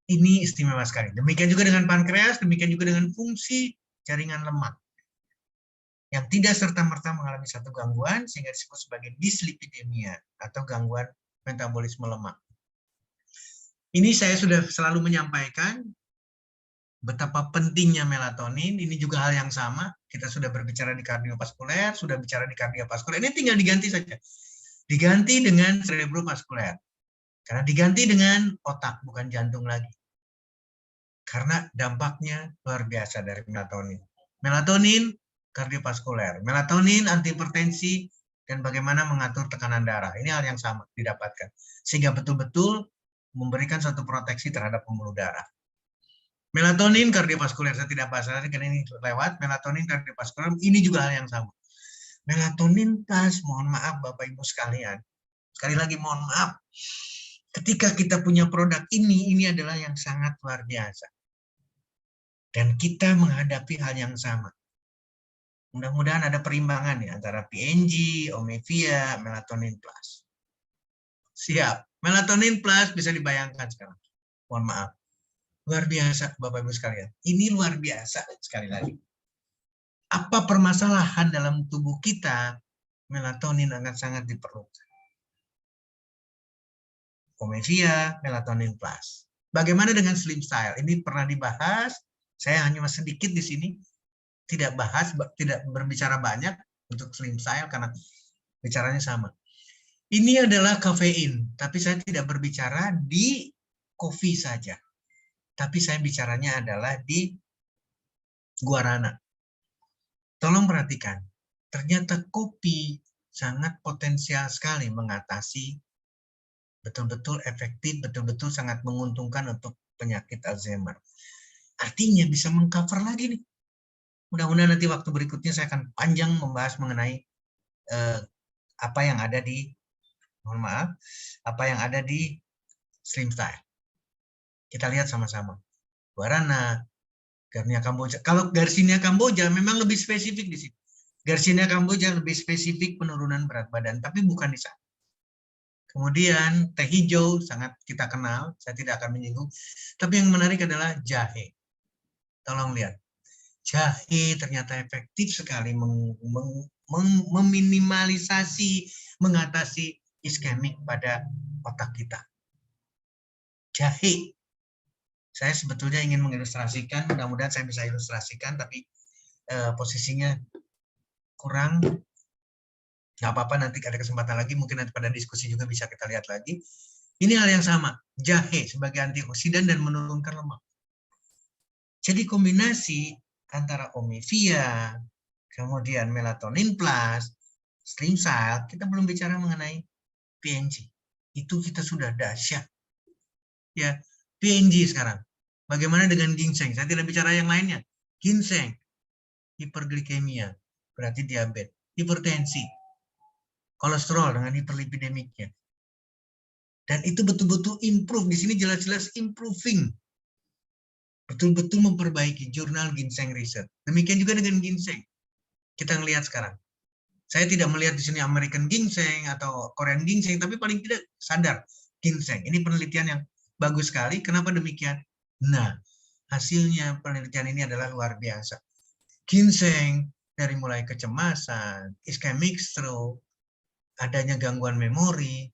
Ini istimewa sekali. Demikian juga dengan pankreas, demikian juga dengan fungsi jaringan lemak yang tidak serta-merta mengalami satu gangguan sehingga disebut sebagai dislipidemia atau gangguan metabolisme lemak. Ini saya sudah selalu menyampaikan betapa pentingnya melatonin. Ini juga hal yang sama. Kita sudah berbicara di kardiovaskuler, sudah bicara di kardiovaskuler. Ini tinggal diganti saja. Diganti dengan cerebrovaskuler. Karena diganti dengan otak, bukan jantung lagi. Karena dampaknya luar biasa dari melatonin. Melatonin kardiovaskuler, melatonin antihipertensi, dan bagaimana mengatur tekanan darah. Ini hal yang sama didapatkan. Sehingga betul-betul memberikan suatu proteksi terhadap pembuluh darah. Melatonin kardiovaskuler, saya tidak bahas lagi karena ini lewat. Melatonin kardiovaskuler, ini juga hal yang sama. Melatonin plus, mohon maaf Bapak Ibu sekalian. Sekali lagi mohon maaf. Ketika kita punya produk ini adalah yang sangat luar biasa. Dan kita menghadapi hal yang sama. Mudah-mudahan ada perimbangan ya antara PNG, Omevia, melatonin plus. Siap. Melatonin plus bisa dibayangkan sekarang. Mohon maaf. Luar biasa Bapak Ibu sekalian. Ini luar biasa sekali lagi. Apa permasalahan dalam tubuh kita, melatonin akan sangat diperlukan. Omevia, melatonin plus. Bagaimana dengan slim style? Ini pernah dibahas. Saya hanya sedikit di sini. Tidak berbicara banyak untuk slim style karena bicaranya sama. Ini adalah kafein, tapi saya tidak berbicara di kopi saja. Tapi saya bicaranya adalah di guarana. Tolong perhatikan, ternyata kopi sangat potensial sekali mengatasi, betul-betul efektif, betul-betul sangat menguntungkan untuk penyakit Alzheimer. Artinya bisa mengcover lagi nih. Mudah-mudahan nanti waktu berikutnya saya akan panjang membahas mengenai apa yang ada di, mohon maaf, apa yang ada di Slim Style. Kita lihat sama-sama. Guarana, Garcinia Kamboja. Kalau Garcinia Kamboja memang lebih spesifik di sini. Garcinia Kamboja lebih spesifik penurunan berat badan, tapi bukan di sana. Kemudian teh hijau sangat kita kenal, saya tidak akan menyinggung. Tapi yang menarik adalah jahe. Tolong lihat, jahe ternyata efektif sekali meminimalisasi, mengatasi iskemik pada otak kita. Jahe. Saya sebetulnya ingin mengilustrasikan, mudah-mudahan saya bisa ilustrasikan, tapi posisinya kurang. Nggak apa-apa, nanti ada kesempatan lagi, mungkin nanti pada diskusi juga bisa kita lihat lagi. Ini hal yang sama, jahe sebagai antioksidan dan menurunkan lemak. Jadi kombinasi antara omevia, kemudian melatonin plus, slim cell, kita belum bicara mengenai PNG. Itu kita sudah dahsyat. Ya, PNG sekarang. Bagaimana dengan ginseng? Saya tidak bicara yang lainnya. Ginseng, hiperglikemia, berarti diabetes, hipertensi, kolesterol dengan hiperlipidemiknya. Dan itu betul-betul improve. Di sini jelas-jelas improving. Betul-betul memperbaiki jurnal ginseng research. Demikian juga dengan ginseng. Kita ngelihat sekarang. Saya tidak melihat di sini American ginseng atau Korean ginseng, tapi paling tidak sadar ginseng. Ini penelitian yang bagus sekali. Kenapa demikian? Nah, hasilnya penelitian ini adalah luar biasa. Ginseng dari mulai kecemasan, ischemic stroke, adanya gangguan memori,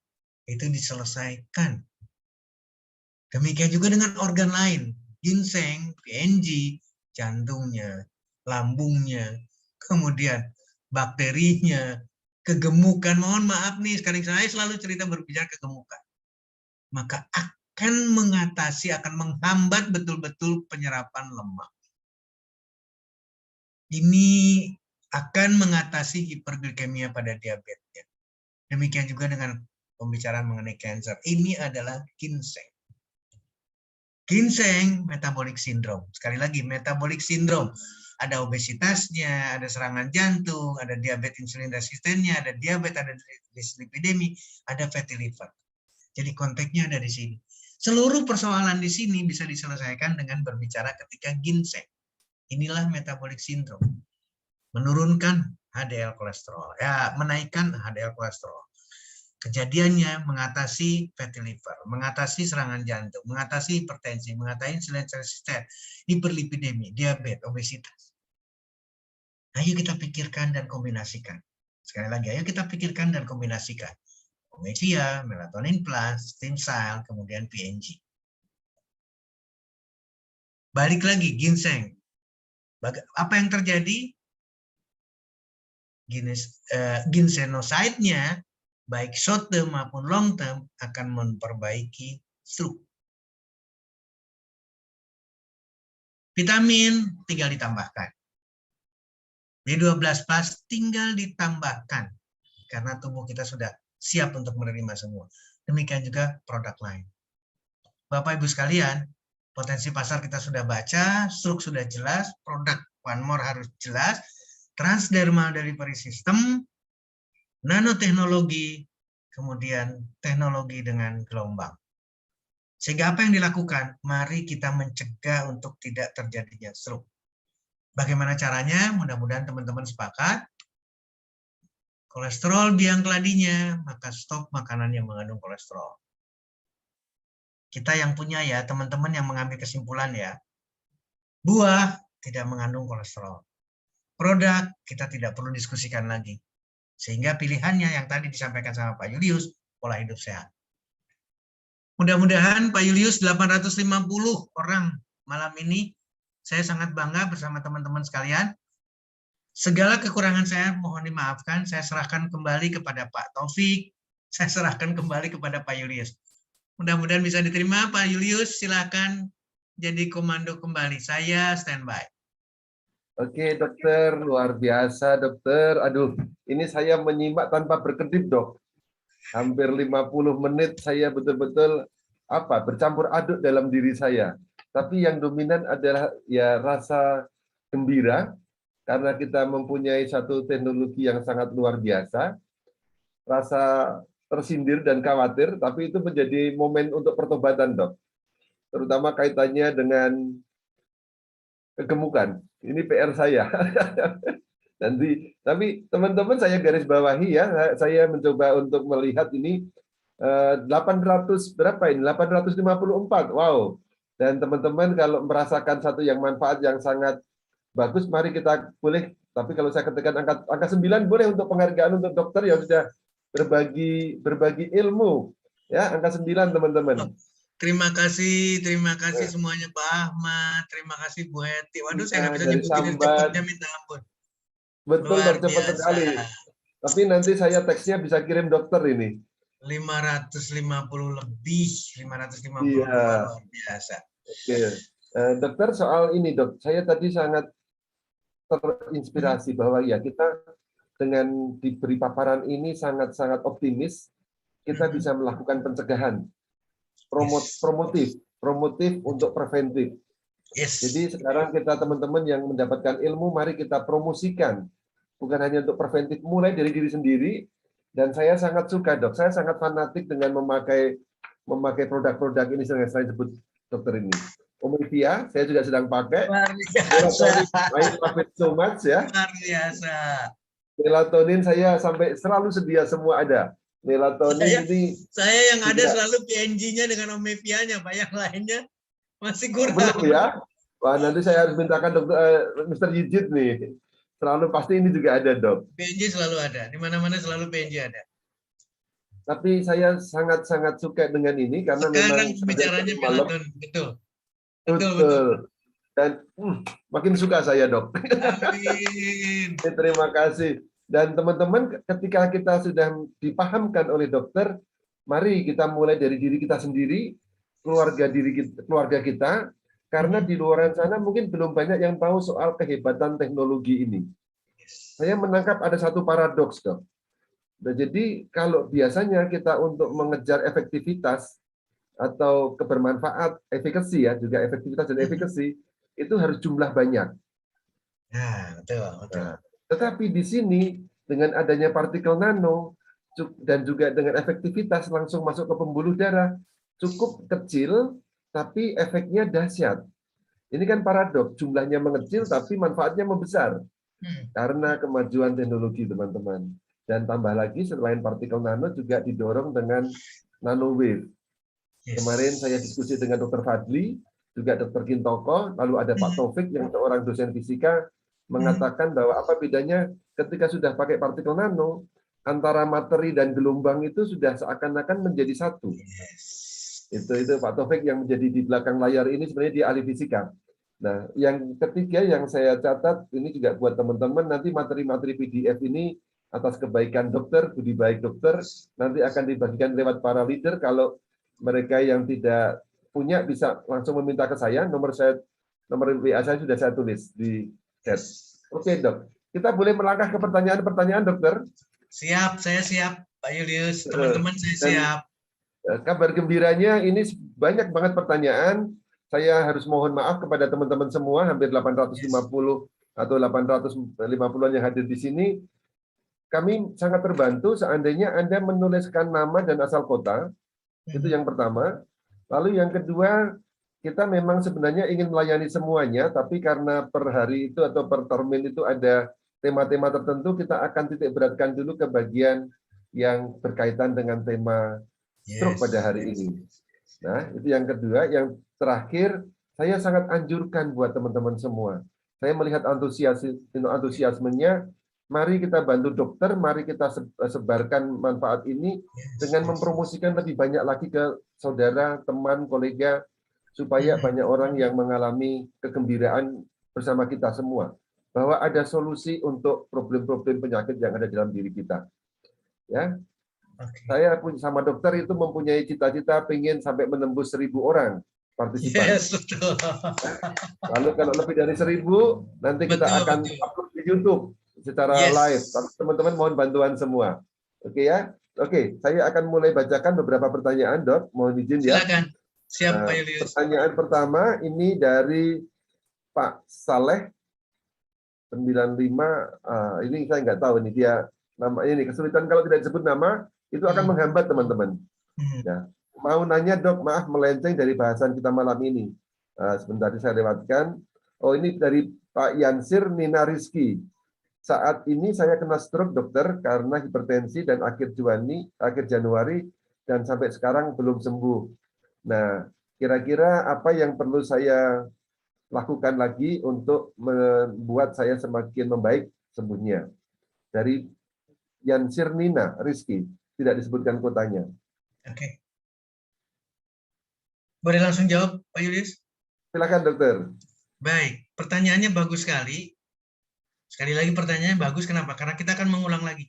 itu diselesaikan. Demikian juga dengan organ lain. Ginseng, PNG, jantungnya, lambungnya, kemudian bakterinya, kegemukan. Mohon maaf nih, sekarang saya selalu cerita berbicara kegemukan. Maka akan mengatasi, akan menghambat betul-betul penyerapan lemak. Ini akan mengatasi hiperglikemia pada diabetes. Demikian juga dengan pembicaraan mengenai cancer. Ini adalah ginseng. Ginseng, metabolic syndrome. Sekali lagi, metabolic syndrome. Ada obesitasnya, ada serangan jantung, ada diabetes insulin resistennya, ada diabetes, ada dislipidemi, ada fatty liver. Jadi konteksnya ada di sini. Seluruh persoalan di sini bisa diselesaikan dengan berbicara ketika ginseng. Inilah metabolic syndrome. Menurunkan HDL kolesterol, ya menaikkan HDL kolesterol. Kejadiannya mengatasi fatty liver, mengatasi serangan jantung, mengatasi hipertensi, mengatasi insulin resisten, hiperlipidemi, diabetes, obesitas. Ayo kita pikirkan dan kombinasikan. Sekali lagi, ayo kita pikirkan dan kombinasikan. Omevia, melatonin plus, stem cell, kemudian PNG. Balik lagi, ginseng. Apa yang terjadi? Ginsenoside-nya, baik short term maupun long term, akan memperbaiki stroke. Vitamin tinggal ditambahkan. B12 plus tinggal ditambahkan. Karena tubuh kita sudah siap untuk menerima semua. Demikian juga produk lain. Bapak Ibu sekalian, potensi pasar kita sudah baca, stroke sudah jelas, produk One More harus jelas, transdermal delivery system, nanoteknologi, kemudian teknologi dengan gelombang. Sehingga apa yang dilakukan? Mari kita mencegah untuk tidak terjadinya stroke. Bagaimana caranya? Mudah-mudahan teman-teman sepakat. Kolesterol biang keladinya, maka stop makanan yang mengandung kolesterol. Kita yang punya ya, teman-teman yang mengambil kesimpulan ya. Buah tidak mengandung kolesterol. Produk kita tidak perlu diskusikan lagi. Sehingga pilihannya yang tadi disampaikan sama Pak Julius, pola hidup sehat. Mudah-mudahan Pak Julius 850 orang malam ini, saya sangat bangga bersama teman-teman sekalian. Segala kekurangan saya mohon dimaafkan, saya serahkan kembali kepada Pak Taufik, saya serahkan kembali kepada Pak Julius. Mudah-mudahan bisa diterima Pak Julius, silakan jadi komando kembali. Saya standby. Oke, dokter, luar biasa, dokter. Aduh, ini saya menyimak tanpa berkedip, dok. Hampir 50 menit saya betul-betul bercampur aduk dalam diri saya. Tapi yang dominan adalah ya rasa gembira, karena kita mempunyai satu teknologi yang sangat luar biasa, rasa tersindir dan khawatir, tapi itu menjadi momen untuk pertobatan, Dok. Terutama kaitannya dengan kegemukan. Ini PR saya. Nanti, tapi teman-teman saya garis bawahi ya, saya mencoba untuk melihat ini 800 berapa ini? 854. Wow. Dan teman-teman kalau merasakan satu yang manfaat yang sangat bagus, mari kita boleh. Tapi kalau saya ketekan angka 9 boleh untuk penghargaan untuk dokter yang sudah berbagi ilmu. Ya, angka 9 teman-teman. Terima kasih semuanya Pak Ahmad, terima kasih Bu Heti. Waduh, saya nggak bisa Dari nyebutin Sambat. cepatnya, minta ampun. Betul, Luar Dok, cepat biasa. sekali. Tapi nanti saya teksnya bisa kirim dokter ini. 550 lebih, 552 Iya. luar biasa. Oke. Dokter, soal ini, Dok. Saya tadi sangat terinspirasi bahwa ya kita dengan diberi paparan ini sangat-sangat optimis kita bisa melakukan pencegahan promotif untuk preventif. Jadi sekarang kita teman-teman yang mendapatkan ilmu, mari kita promosikan bukan hanya untuk preventif, mulai dari diri sendiri. Dan saya sangat suka, Dok, saya sangat fanatik dengan memakai produk-produk ini yang saya sebut dokter ini. Omivia, saya juga sedang pakai. Luar biasa. I love it so much ya. Luar biasa. Melatonin saya sampai selalu sedia, semua ada. Melatonin saya yang ada selalu PNG-nya dengan Omivia-nya, Pak. Yang lainnya masih kurang. Belum ya? Wah, nanti saya harus mintakan dokter Mr. Yijit nih. Selalu pasti ini juga ada, Dok. PNG selalu ada. Di mana-mana selalu PNG ada. Tapi saya sangat-sangat suka dengan ini karena sekarang memang bicaranya melatonin. Betul. Dan makin suka saya, Dok. Amin. Terima kasih. Dan teman-teman, ketika kita sudah dipahamkan oleh dokter, mari kita mulai dari diri kita sendiri, keluarga kita, karena di luar sana mungkin belum banyak yang tahu soal kehebatan teknologi ini. Saya menangkap ada satu paradoks, Dok. Nah, jadi kalau biasanya kita untuk mengejar efektivitas atau kebermanfaat, efekasi ya, juga efektivitas dan efekasi, itu harus jumlah banyak. Nah, betul. Nah, tetapi di sini dengan adanya partikel nano dan juga dengan efektivitas langsung masuk ke pembuluh darah cukup kecil, tapi efeknya dahsyat. Ini kan paradok, jumlahnya mengecil tapi manfaatnya membesar karena kemajuan teknologi, teman-teman. Dan tambah lagi selain partikel nano juga didorong dengan nanowave. Kemarin saya diskusi dengan Dr. Fadli, juga Dr. Gintoko, lalu ada Pak Taufik yang seorang dosen fisika mengatakan bahwa apa bedanya ketika sudah pakai partikel nano, antara materi dan gelombang itu sudah seakan-akan menjadi satu. Itu Pak Taufik yang menjadi di belakang layar ini sebenarnya dia ahli fisika. Nah, yang ketiga yang saya catat ini juga buat teman-teman, nanti materi-materi PDF ini atas kebaikan dokter, budi baik dokter, nanti akan dibagikan lewat para leader. Kalau mereka yang tidak punya bisa langsung meminta ke saya, nomor WA saya sudah saya tulis di chat. Oke, Dok. Kita boleh melangkah ke pertanyaan-pertanyaan, dokter? Siap, saya siap, Pak Julius. Teman-teman saya siap. Kabar gembiranya ini banyak banget pertanyaan. Saya harus mohon maaf kepada teman-teman semua, hampir 850 atau 850-an yang hadir di sini. Kami sangat terbantu seandainya Anda menuliskan nama dan asal kota. Itu yang pertama. Lalu yang kedua, kita memang sebenarnya ingin melayani semuanya, tapi karena per hari itu atau per termin itu ada tema-tema tertentu, kita akan titik beratkan dulu ke bagian yang berkaitan dengan tema stroke pada hari ini. Nah, itu yang kedua. Yang terakhir, saya sangat anjurkan buat teman-teman semua. Saya melihat antusiasmenya, mari kita bantu dokter, mari kita sebarkan manfaat ini dengan mempromosikan lebih banyak lagi ke saudara, teman, kolega, supaya banyak orang yang mengalami kegembiraan bersama kita semua. Bahwa ada solusi untuk problem-problem penyakit yang ada dalam diri kita. Ya, saya sama dokter itu mempunyai cita-cita pengen sampai menembus 1.000 orang partisipan. Yes, betul. Lalu kalau lebih dari 1.000, nanti kita akan upload di YouTube secara live. Teman-teman mohon bantuan semua. Oke ya? Oke, saya akan mulai bacakan beberapa pertanyaan, Dok. Mohon izin ya. Silakan. Siap, Pak Julius. Pertanyaan pertama ini dari Pak Saleh. 95, ini saya nggak tahu ini dia namanya ini kesulitan kalau tidak disebut nama itu akan menghambat teman-teman. Ya. Mau nanya dok, maaf melenceng dari bahasan kita malam ini. Sebentar saya lewatkan. Oh ini dari Pak Yansir Nina Rizky. Saat ini saya kena stroke dokter karena hipertensi dan akhir Januari dan sampai sekarang belum sembuh. Nah, kira-kira apa yang perlu saya lakukan lagi untuk membuat saya semakin membaik sembuhnya? Dari Yansir Nina Rizky, tidak disebutkan kotanya. Oke. Boleh langsung jawab, Pak Yulis? Silakan dokter. Baik, pertanyaannya bagus sekali. Sekali lagi pertanyaannya bagus, kenapa? Karena kita akan mengulang lagi.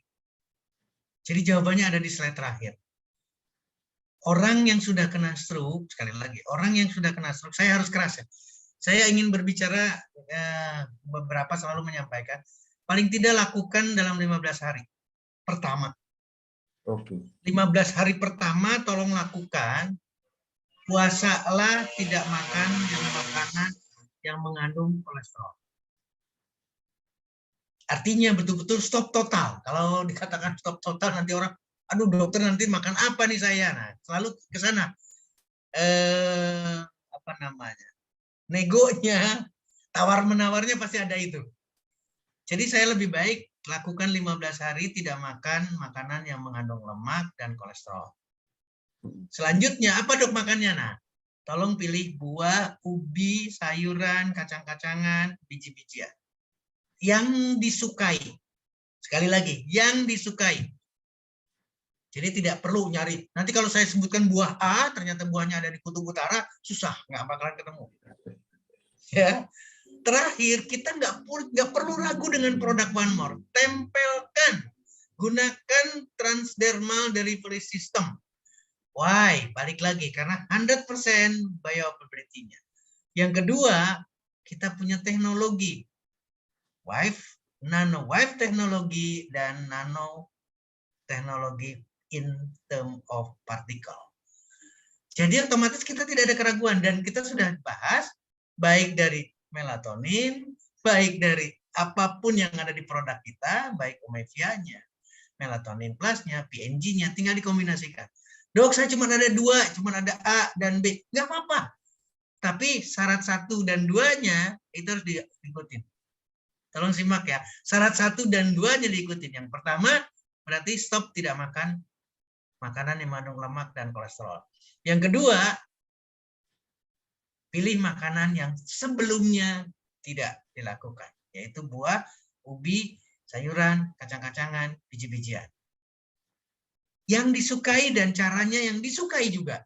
Jadi jawabannya ada di slide terakhir. Orang yang sudah kena stroke, sekali lagi, orang yang sudah kena stroke, saya harus keras ya. Saya ingin berbicara, beberapa selalu menyampaikan, paling tidak lakukan dalam 15 hari pertama. Oke. 15 hari pertama tolong lakukan, puasalah tidak makan makanan yang mengandung kolesterol. Artinya betul-betul stop total. Kalau dikatakan stop total nanti orang, aduh dokter nanti makan apa nih saya? Nah, selalu ke sana. Apa namanya? Negonya, tawar-menawarnya pasti ada itu. Jadi saya lebih baik lakukan 15 hari tidak makan makanan yang mengandung lemak dan kolesterol. Selanjutnya, apa dok makannya? Nah, tolong pilih buah, ubi, sayuran, kacang-kacangan, biji-bijian. Yang disukai. Sekali lagi, yang disukai. Jadi tidak perlu nyari. Nanti kalau saya sebutkan buah A, ternyata buahnya ada di kutub utara, susah, nggak bakalan ketemu. Ya. Terakhir, kita nggak perlu ragu dengan produk One More. Tempelkan, gunakan transdermal delivery system. Why? Balik lagi, karena 100% bioavailability-nya. Yang kedua, kita punya teknologi. Nano wave teknologi dan nano teknologi in term of particle. Jadi otomatis kita tidak ada keraguan dan kita sudah bahas baik dari melatonin, baik dari apapun yang ada di produk kita, baik Omevia-nya, melatonin plus-nya, PNG-nya, tinggal dikombinasikan. Dok, saya cuma ada 2, cuma ada A dan B. Nggak apa-apa. Tapi syarat 1 dan 2-nya itu harus diikutin. Tolong simak ya. Syarat 1 dan 2-nya diikutin. Yang pertama, berarti stop tidak makan makanan yang mengandung lemak dan kolesterol. Yang kedua, pilih makanan yang sebelumnya tidak dilakukan, yaitu buah, ubi, sayuran, kacang-kacangan, biji-bijian. Yang disukai dan caranya yang disukai juga.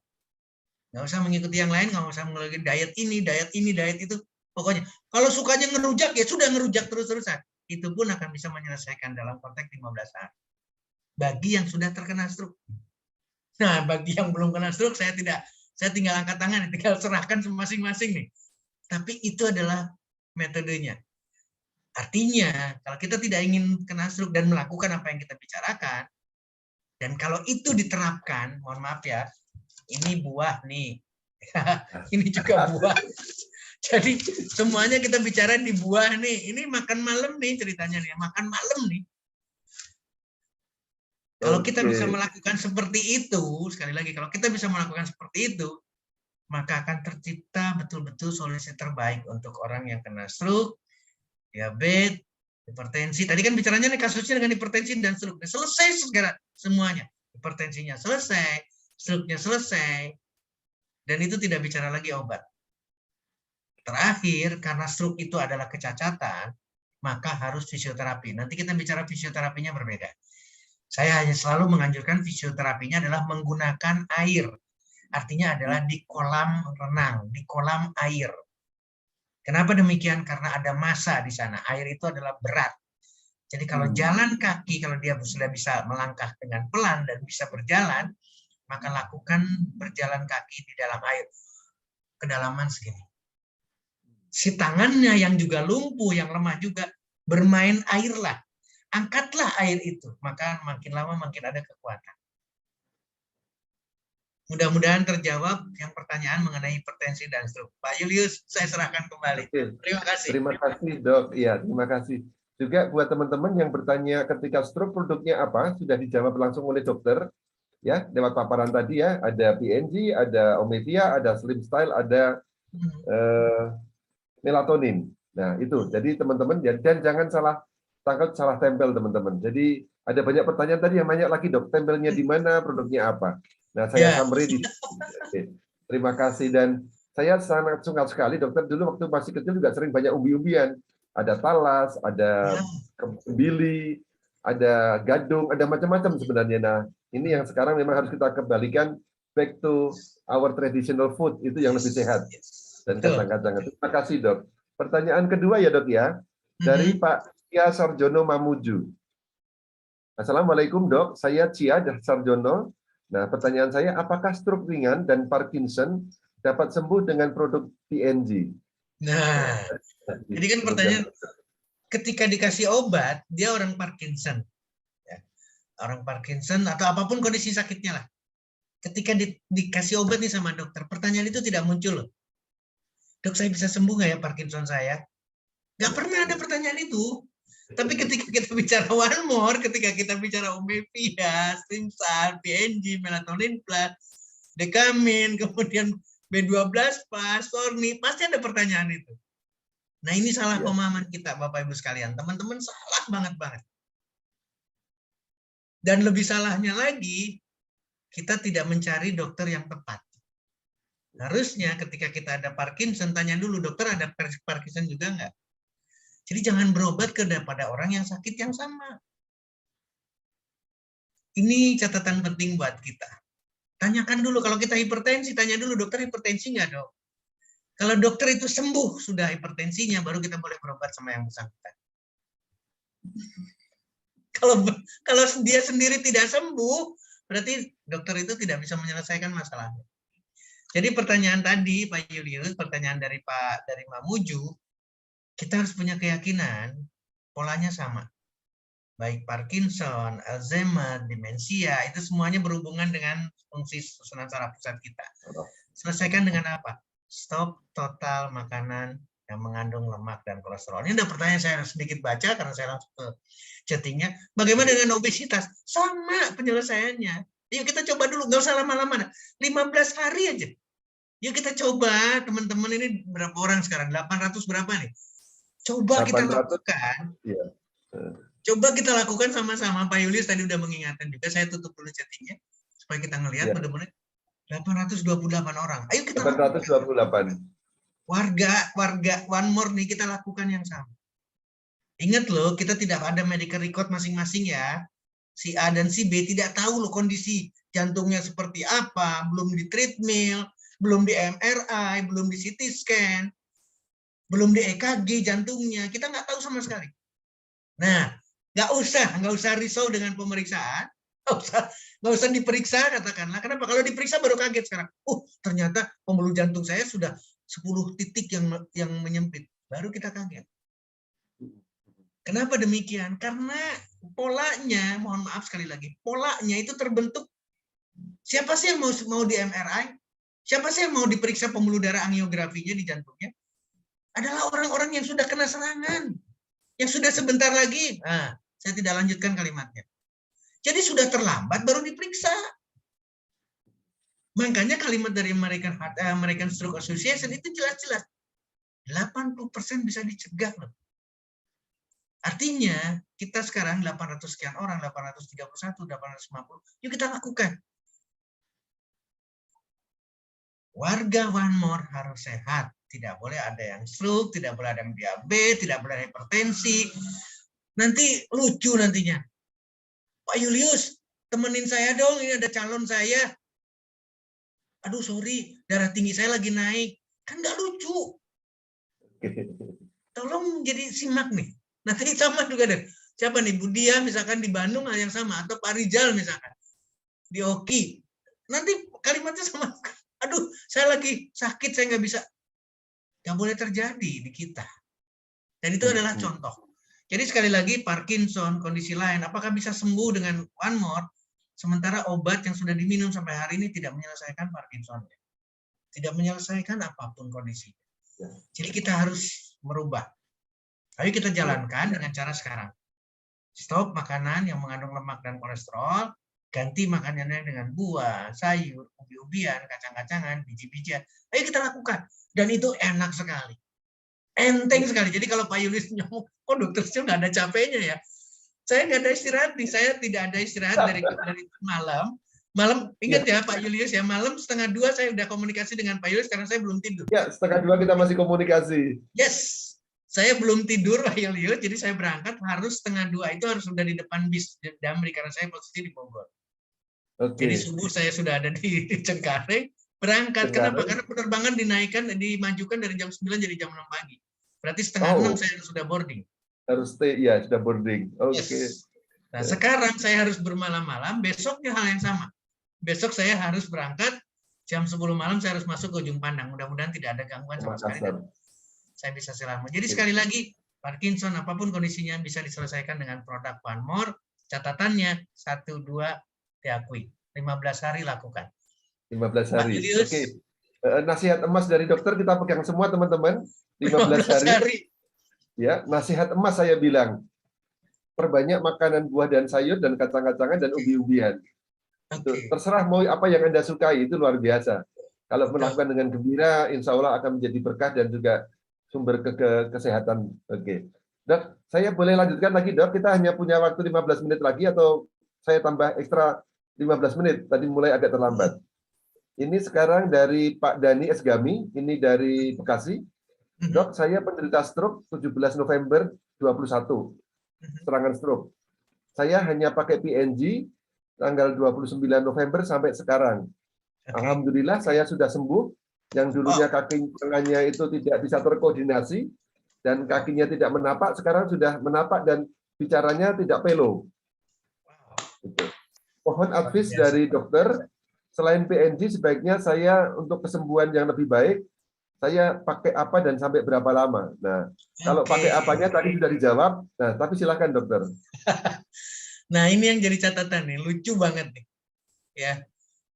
Nggak usah mengikuti yang lain, nggak usah mengikuti diet ini, diet itu. Pokoknya, kalau sukanya ngerujak, ya sudah ngerujak terus-terusan. Itu pun akan bisa menyelesaikan dalam konteks 15 hari. Bagi yang sudah terkena stroke. Nah, bagi yang belum kena stroke, saya tinggal angkat tangan, tinggal serahkan masing-masing nih. Tapi itu adalah metodenya. Artinya, kalau kita tidak ingin kena stroke dan melakukan apa yang kita bicarakan, dan kalau itu diterapkan, mohon maaf ya, ini buah nih, ini juga buah. Jadi semuanya kita bicara di buah nih. Ini makan malam nih ceritanya nih, makan malam nih. Kalau kita bisa melakukan seperti itu, sekali lagi, kalau kita bisa melakukan seperti itu, maka akan tercipta betul-betul solusi terbaik untuk orang yang kena stroke, diabetes, hipertensi. Tadi kan bicaranya nih kasusnya dengan hipertensi dan stroke. Selesai segera semuanya. Hipertensinya selesai, stroke-nya selesai, dan itu tidak bicara lagi obat. Terakhir, karena stroke itu adalah kecacatan, maka harus fisioterapi. Nanti kita bicara fisioterapinya berbeda. Saya hanya selalu menganjurkan fisioterapinya adalah menggunakan air. Artinya adalah di kolam renang, di kolam air. Kenapa demikian? Karena ada massa di sana. Air itu adalah berat. Jadi kalau jalan kaki, kalau dia sudah bisa melangkah dengan pelan dan bisa berjalan, maka lakukan berjalan kaki di dalam air. Kedalaman segini. Si tangannya yang juga lumpuh, yang lemah juga, bermain airlah. Angkatlah air itu, maka makin lama makin ada kekuatan. Mudah-mudahan terjawab yang pertanyaan mengenai hipertensi dan stroke. Pak Julius, saya serahkan kembali. Oke. Terima kasih. Terima kasih, Dok. Ya, terima kasih. Juga buat teman-teman yang bertanya ketika stroke produknya apa, sudah dijawab langsung oleh dokter. Ya, lewat paparan tadi ya, ada PNG, ada Omevia, ada Slim Style, ada melatonin. Nah, itu. Jadi teman-teman, dan jangan salah tempel, teman-teman. Jadi ada banyak pertanyaan tadi yang banyak lagi, Dok. Tempelnya di mana, produknya apa. Nah, saya Ya. summary di sini. Oke. Terima kasih. Dan saya sangat suka sekali, dokter, dulu waktu masih kecil juga sering banyak umbi-umbian. Ada talas, ada kebili, ada gadung, ada macam-macam sebenarnya. Nah, ini yang sekarang memang harus kita kembalikan back to our traditional food, itu yang lebih sehat dan kacang-kacangan. Terima kasih, Dok. Pertanyaan kedua ya, Dok ya, dari Pak Cia Sarjono Mamuju. Assalamualaikum, Dok. Saya Cia Sarjono. Nah, pertanyaan saya, apakah stroke ringan dan Parkinson dapat sembuh dengan produk PNG? Nah, jadi kan pertanyaan, ketika dikasih obat, dia orang Parkinson. Ya, orang Parkinson atau apapun kondisi sakitnya lah. Ketika dikasih obat nih sama dokter, pertanyaan itu tidak muncul loh. Dok, saya bisa sembuh nggak ya Parkinson saya? Nggak pernah ada pertanyaan itu. Tapi ketika kita bicara One More, ketika kita bicara Omevia, Stimsal, PNG, Melatonin Plus, Dekamin, kemudian B12 Plus, Sorni, pasti ada pertanyaan itu. Nah, ini salah pemahaman kita, Bapak Ibu sekalian. Teman-teman salah banget. Dan lebih salahnya lagi, kita tidak mencari dokter yang tepat. Harusnya ketika kita ada Parkinson, tanya dulu, dokter ada Parkinson juga nggak? Jadi jangan berobat kepada orang yang sakit yang sama. Ini catatan penting buat kita. Tanyakan dulu, kalau kita hipertensi, tanya dulu, dokter hipertensi nggak, Dok? Kalau dokter itu sembuh sudah hipertensinya, baru kita boleh berobat sama yang bersangkutan. Kalau dia sendiri tidak sembuh, berarti dokter itu tidak bisa menyelesaikan masalahnya. Jadi pertanyaan tadi, Pak Julius, pertanyaan dari Mamuju, kita harus punya keyakinan polanya sama. Baik Parkinson, Alzheimer, demensia, itu semuanya berhubungan dengan fungsi susunan saraf pusat kita. Selesaikan dengan apa? Stop total makanan yang mengandung lemak dan kolesterol. Ini ada pertanyaan saya sedikit baca karena saya langsung ke chattingnya. Bagaimana dengan obesitas? Sama penyelesaiannya. Yuk kita coba dulu, nggak usah lama-lama. 15 hari aja. Yuk kita coba, teman-teman, ini berapa orang sekarang? 800 berapa nih? Coba 800, kita lakukan. Ya. Coba kita lakukan sama-sama. Pak Julius tadi udah mengingatkan juga, saya tutup dulu chattingnya supaya kita ngelihat benar-benar 828 orang. Ayo kita 828. Lakukan. Warga One More nih, kita lakukan yang sama. Ingat loh, kita tidak ada medical record masing-masing ya. Si A dan si B tidak tahu loh kondisi jantungnya seperti apa, belum di treadmill, belum di MRI, belum di CT scan, belum di EKG jantungnya, kita nggak tahu sama sekali. Nah, nggak usah risau dengan pemeriksaan, nggak usah diperiksa katakanlah. Kenapa? Kalau diperiksa baru kaget sekarang. Ternyata pembuluh jantung saya sudah 10 titik yang menyempit, baru kita kaget. Kenapa demikian? Karena polanya, mohon maaf sekali lagi, polanya itu terbentuk. Siapa sih yang mau di MRI? Siapa sih yang mau diperiksa pembuluh darah angiografinya di jantungnya? Adalah orang-orang yang sudah kena serangan, yang sudah sebentar lagi. Nah, saya tidak lanjutkan kalimatnya. Jadi sudah terlambat baru diperiksa. Makanya kalimat dari American Stroke Association itu jelas-jelas 80% bisa dicegah loh. Artinya kita sekarang 800 sekian orang, 831, 850, yuk kita lakukan. Warga One More harus sehat. Tidak boleh ada yang stroke, tidak boleh ada yang diabetes, tidak boleh ada hipertensi. Nanti lucu nantinya. Pak Julius, temenin saya dong, ini ada calon saya. Aduh sorry, darah tinggi saya lagi naik. Kan nggak lucu. Tolong jadi simak nih. Nanti sama juga deh. Siapa nih? Budia misalkan di Bandung hal yang sama. Atau Pak Rizal misalkan. Di Oki. Nanti kalimatnya sama. Aduh, saya lagi sakit, saya nggak bisa. Nggak boleh terjadi di kita. Dan itu adalah contoh. Jadi sekali lagi, Parkinson, kondisi lain, apakah bisa sembuh dengan One More? Sementara obat yang sudah diminum sampai hari ini tidak menyelesaikan Parkinson, tidak menyelesaikan apapun kondisi. Jadi kita harus merubah. Ayo kita jalankan dengan cara sekarang. Stop makanan yang mengandung lemak dan kolesterol, ganti makanannya dengan buah, sayur, ubi-ubian, kacang-kacangan, biji-bijian. Ayo kita lakukan. Dan itu enak sekali. Enteng sekali. Jadi kalau Pak Julius nyomong, kok dokter Sil nggak ada capeknya ya? Saya nggak ada istirahat nih. Saya tidak ada istirahat dari malam. Malam, ingat ya Pak Julius ya, malam 1:30 saya udah komunikasi dengan Pak Julius karena saya belum tidur. Ya, 1:30 kita masih komunikasi. Yes. Saya belum tidur, Pak Julius, jadi saya berangkat harus 1:30. Itu harus sudah di depan bis Damri karena saya posisi di Bogor. Jadi subuh saya sudah ada di Cengkareng, berangkat. Kenapa? Karena penerbangan dimajukan dari jam 9 jadi jam 6 pagi. Berarti 5:30 saya sudah boarding. Harus stay, ya sudah boarding. Oke. Yes. Nah, sekarang saya harus bermalam-malam, besoknya hal yang sama. Besok saya harus berangkat, jam 10 malam saya harus masuk ke Ujung Pandang. Mudah-mudahan tidak ada gangguan sama sekali. Saya bisa selamat. Jadi sekali lagi, Parkinson apapun kondisinya bisa diselesaikan dengan produk One More. Catatannya 1, 2 diakui. 15 hari lakukan. 15 hari. Oke. Nasihat emas dari dokter kita pegang semua teman-teman. 15 hari. Ya, nasihat emas saya bilang. Perbanyak makanan buah dan sayur dan kacang-kacangan dan ubi-ubian. Terserah mau apa yang Anda sukai, itu luar biasa. Kalau melakukan dengan gembira, insya Allah akan menjadi berkah dan juga sumber kesehatan. Oke. Dok, saya boleh lanjutkan lagi, Dok? Kita hanya punya waktu 15 menit lagi atau saya tambah ekstra 15 menit? Tadi mulai agak terlambat. Ini sekarang dari Pak Dani Esgami, ini dari Bekasi. Dok, saya penderita stroke 17 November 21. Serangan stroke. Saya hanya pakai PNG tanggal 29 November sampai sekarang. Alhamdulillah saya sudah sembuh. Yang dulunya kaki tangannya itu tidak bisa terkoordinasi dan kakinya tidak menapak, sekarang sudah menapak dan bicaranya tidak pelo. Mohon advice dari dokter, selain PNG sebaiknya saya untuk kesembuhan yang lebih baik, saya pakai apa dan sampai berapa lama? Nah, kalau pakai apanya tadi sudah dijawab. Nah, tapi silakan dokter. Nah, ini yang jadi catatan nih, lucu banget nih. Ya,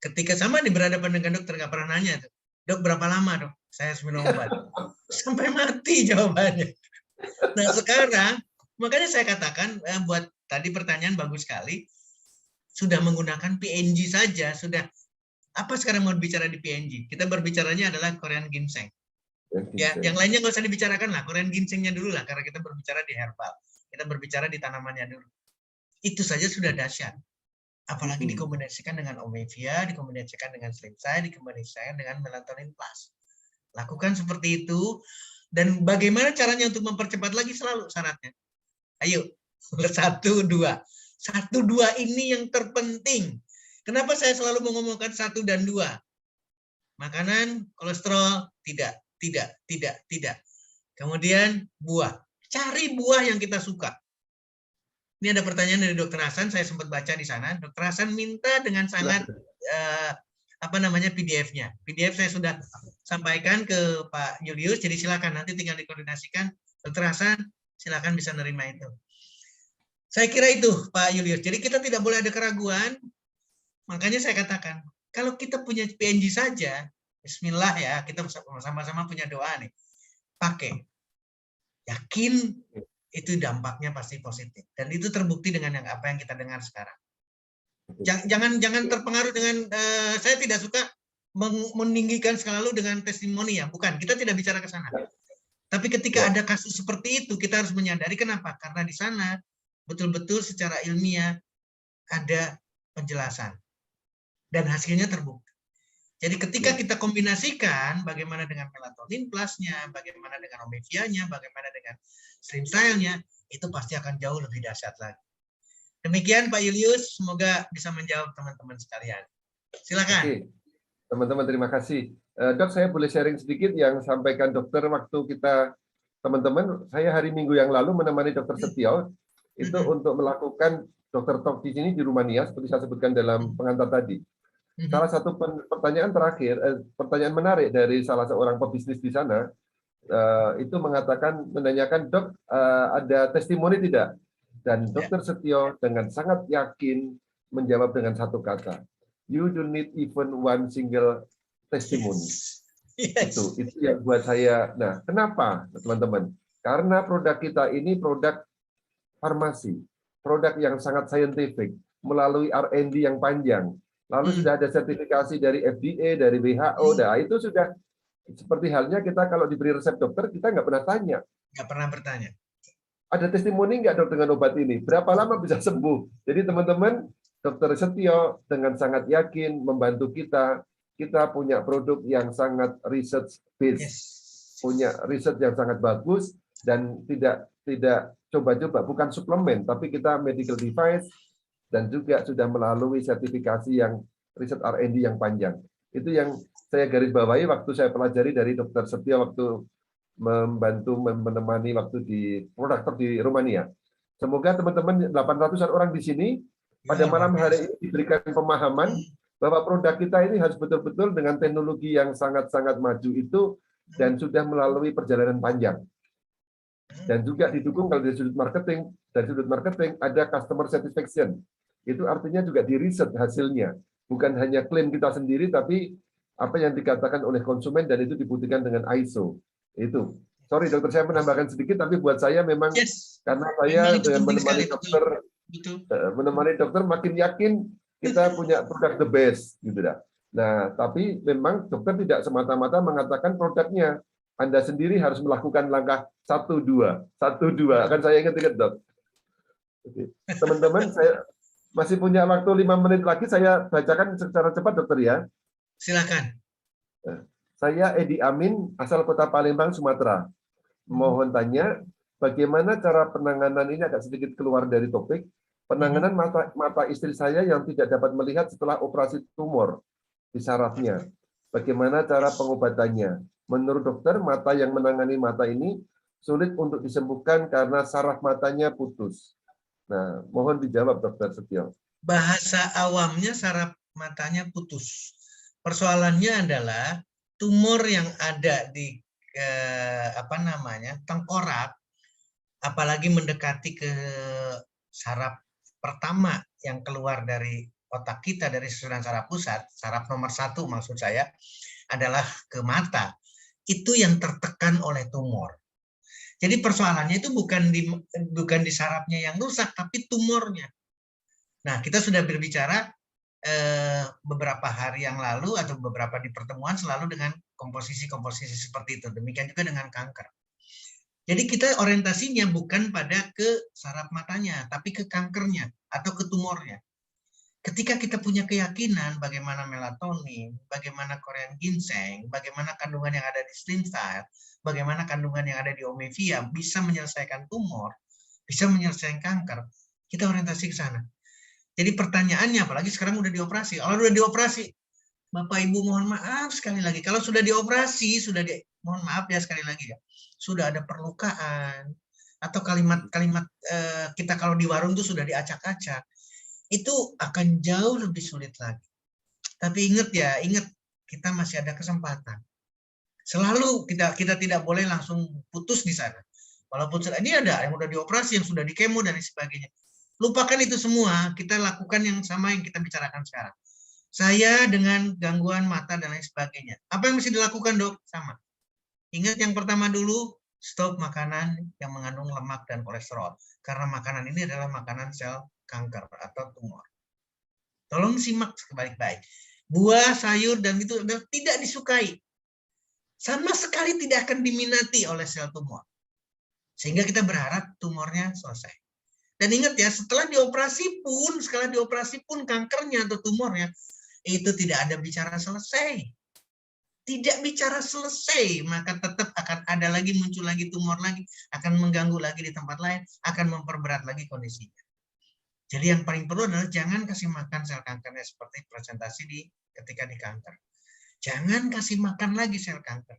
ketika sama nih berhadapan dengan dokter nggak pernah nanya tuh. Dok, berapa lama, Dok? Saya harus minum obat. Sampai mati jawabannya. Nah, sekarang makanya saya katakan buat tadi pertanyaan bagus sekali. Sudah menggunakan PNG saja, sudah apa sekarang mau bicara di PNG? Kita berbicaranya adalah Korean ginseng. Ya, yang lainnya nggak usah dibicarakan lah, Korean ginsengnya dulu lah, karena kita berbicara di herbal. Kita berbicara di tanamannya dulu. Itu saja sudah dahsyat. Apalagi dikombinasikan dengan omevia, dikombinasikan dengan slimside, dikombinasikan dengan melatonin plus. Lakukan seperti itu. Dan bagaimana caranya untuk mempercepat lagi selalu syaratnya? Ayo, 1, 2. 1, 2 ini yang terpenting. Kenapa saya selalu mengomongkan 1 dan 2? Makanan, kolesterol, tidak. Kemudian buah. Cari buah yang kita suka. Ini ada pertanyaan dari Dr. Hasan, saya sempat baca di sana. Dr. Hasan minta dengan sangat PDF-nya. PDF saya sudah sampaikan ke Pak Julius, jadi silakan nanti tinggal dikoordinasikan. Dr. Hasan, silakan bisa nerima itu. Saya kira itu Pak Julius. Jadi kita tidak boleh ada keraguan. Makanya saya katakan, kalau kita punya PNG saja, bismillah ya, kita sama-sama punya doa nih. Pakai. Yakin itu dampaknya pasti positif, dan itu terbukti dengan apa yang kita dengar sekarang. Jangan terpengaruh dengan saya tidak suka meninggikan selalu dengan testimoni ya, bukan, kita tidak bicara ke sana. Tapi ketika ada kasus seperti itu, kita harus menyadari kenapa? Karena di sana betul-betul secara ilmiah ada penjelasan dan hasilnya terbukti. Jadi ketika kita kombinasikan bagaimana dengan melatonin plusnya, bagaimana dengan omevianya, bagaimana dengan slimstyle-nya, itu pasti akan jauh lebih dahsyat lagi. Demikian Pak Julius, semoga bisa menjawab teman-teman sekalian. Silakan. Oke. Teman-teman terima kasih. Dok, saya boleh sharing sedikit yang sampaikan dokter waktu kita, teman-teman, saya hari Minggu yang lalu menemani Dokter Setio itu untuk melakukan dokter talk di sini di Rumania, seperti saya sebutkan dalam pengantar tadi. Salah satu pertanyaan terakhir, pertanyaan menarik dari salah seorang pebisnis di sana, itu menanyakan, Dok, ada testimoni tidak? Dan Dokter Setio dengan sangat yakin menjawab dengan satu kata. You don't need even one single testimony. Yes. Itu yang buat saya. Nah, kenapa, teman-teman? Karena produk kita ini produk farmasi, produk yang sangat scientific, melalui R&D yang panjang. Lalu sudah ada sertifikasi dari FDA, dari WHO. Nah, itu sudah seperti halnya kita kalau diberi resep dokter, kita nggak pernah tanya. Nggak pernah bertanya. Ada testimoni nggak dok dengan obat ini? Berapa lama bisa sembuh? Jadi teman-teman, Dokter Setio dengan sangat yakin membantu kita. Kita punya produk yang sangat research based, Yes. punya riset yang sangat bagus dan tidak coba-coba, bukan suplemen, tapi kita medical device dan juga sudah melalui sertifikasi yang riset R&D yang panjang. Itu yang saya garis bawahi waktu saya pelajari dari Dokter Setio waktu membantu menemani waktu di produktor di Rumania. Semoga teman-teman 800-an orang di sini pada malam hari ini diberikan pemahaman bahwa produk kita ini harus betul-betul dengan teknologi yang sangat-sangat maju itu dan sudah melalui perjalanan panjang. Dan juga didukung kalau dari sudut marketing ada customer satisfaction. Itu artinya juga di riset hasilnya. Bukan hanya klaim kita sendiri, tapi apa yang dikatakan oleh konsumen dan itu dibuktikan dengan ISO. Itu. Sorry dokter, saya menambahkan sedikit, tapi buat saya memang karena saya dengan menemani dokter, menemani dokter makin yakin kita punya produk the best, gitu dah. Nah, tapi memang dokter tidak semata-mata mengatakan produknya. Anda sendiri harus melakukan langkah 1, 2. Kan saya ingat dok. Teman-teman, saya masih punya waktu 5 menit lagi, saya bacakan secara cepat dokter ya. Silakan. Saya Edi Amin, asal Kota Palembang, Sumatera. Mohon tanya, bagaimana cara penanganan ini agak sedikit keluar dari topik. Penanganan mata istri saya yang tidak dapat melihat setelah operasi tumor di sarafnya. Bagaimana cara pengobatannya? Menurut dokter, mata yang menangani mata ini sulit untuk disembuhkan karena saraf matanya putus. Nah, mohon dijawab dokter Setio. Bahasa awamnya saraf matanya putus. Persoalannya adalah tumor yang ada di tengkorak, apalagi mendekati ke saraf pertama yang keluar dari otak kita, dari susunan saraf pusat, saraf nomor 1 maksud saya, adalah ke mata. Itu yang tertekan oleh tumor. Jadi persoalannya itu bukan di sarafnya yang rusak, tapi tumornya. Nah, kita sudah berbicara beberapa hari yang lalu atau beberapa di pertemuan selalu dengan komposisi-komposisi seperti itu. Demikian juga dengan kanker. Jadi kita orientasinya bukan pada ke saraf matanya, tapi ke kankernya atau ke tumornya. Ketika kita punya keyakinan bagaimana melatonin, bagaimana Korean ginseng, bagaimana kandungan yang ada di slim cell, bagaimana kandungan yang ada di omevia bisa menyelesaikan tumor, bisa menyelesaikan kanker, kita orientasi ke sana. Jadi pertanyaannya, apalagi sekarang udah dioperasi. Kalau udah dioperasi, Bapak Ibu mohon maaf sekali lagi. Kalau sudah dioperasi, mohon maaf ya sekali lagi ya, sudah ada perlukaan atau kalimat-kalimat kita kalau di warung itu sudah diacak-acak, itu akan jauh lebih sulit lagi. Tapi ingat kita masih ada kesempatan. Selalu kita tidak boleh langsung putus di sana. Walaupun ini ada yang sudah dioperasi, yang sudah dikemo dan sebagainya. Lupakan itu semua, kita lakukan yang sama yang kita bicarakan sekarang. Saya dengan gangguan mata dan lain sebagainya. Apa yang mesti dilakukan dok? Sama. Ingat yang pertama dulu, stop makanan yang mengandung lemak dan kolesterol. Karena makanan ini adalah makanan sel kanker atau tumor. Tolong simak baik-baik. Buah, sayur, dan itu tidak disukai. Sama sekali tidak akan diminati oleh sel tumor. Sehingga kita berharap tumornya selesai. Dan ingat ya, setelah dioperasi pun kankernya atau tumornya, itu tidak ada bicara selesai. Tidak bicara selesai, maka tetap akan ada lagi, muncul lagi tumor lagi, akan mengganggu lagi di tempat lain, akan memperberat lagi kondisinya. Jadi yang paling perlu adalah jangan kasih makan sel kankernya seperti presentasi ketika di kanker. Jangan kasih makan lagi sel kanker.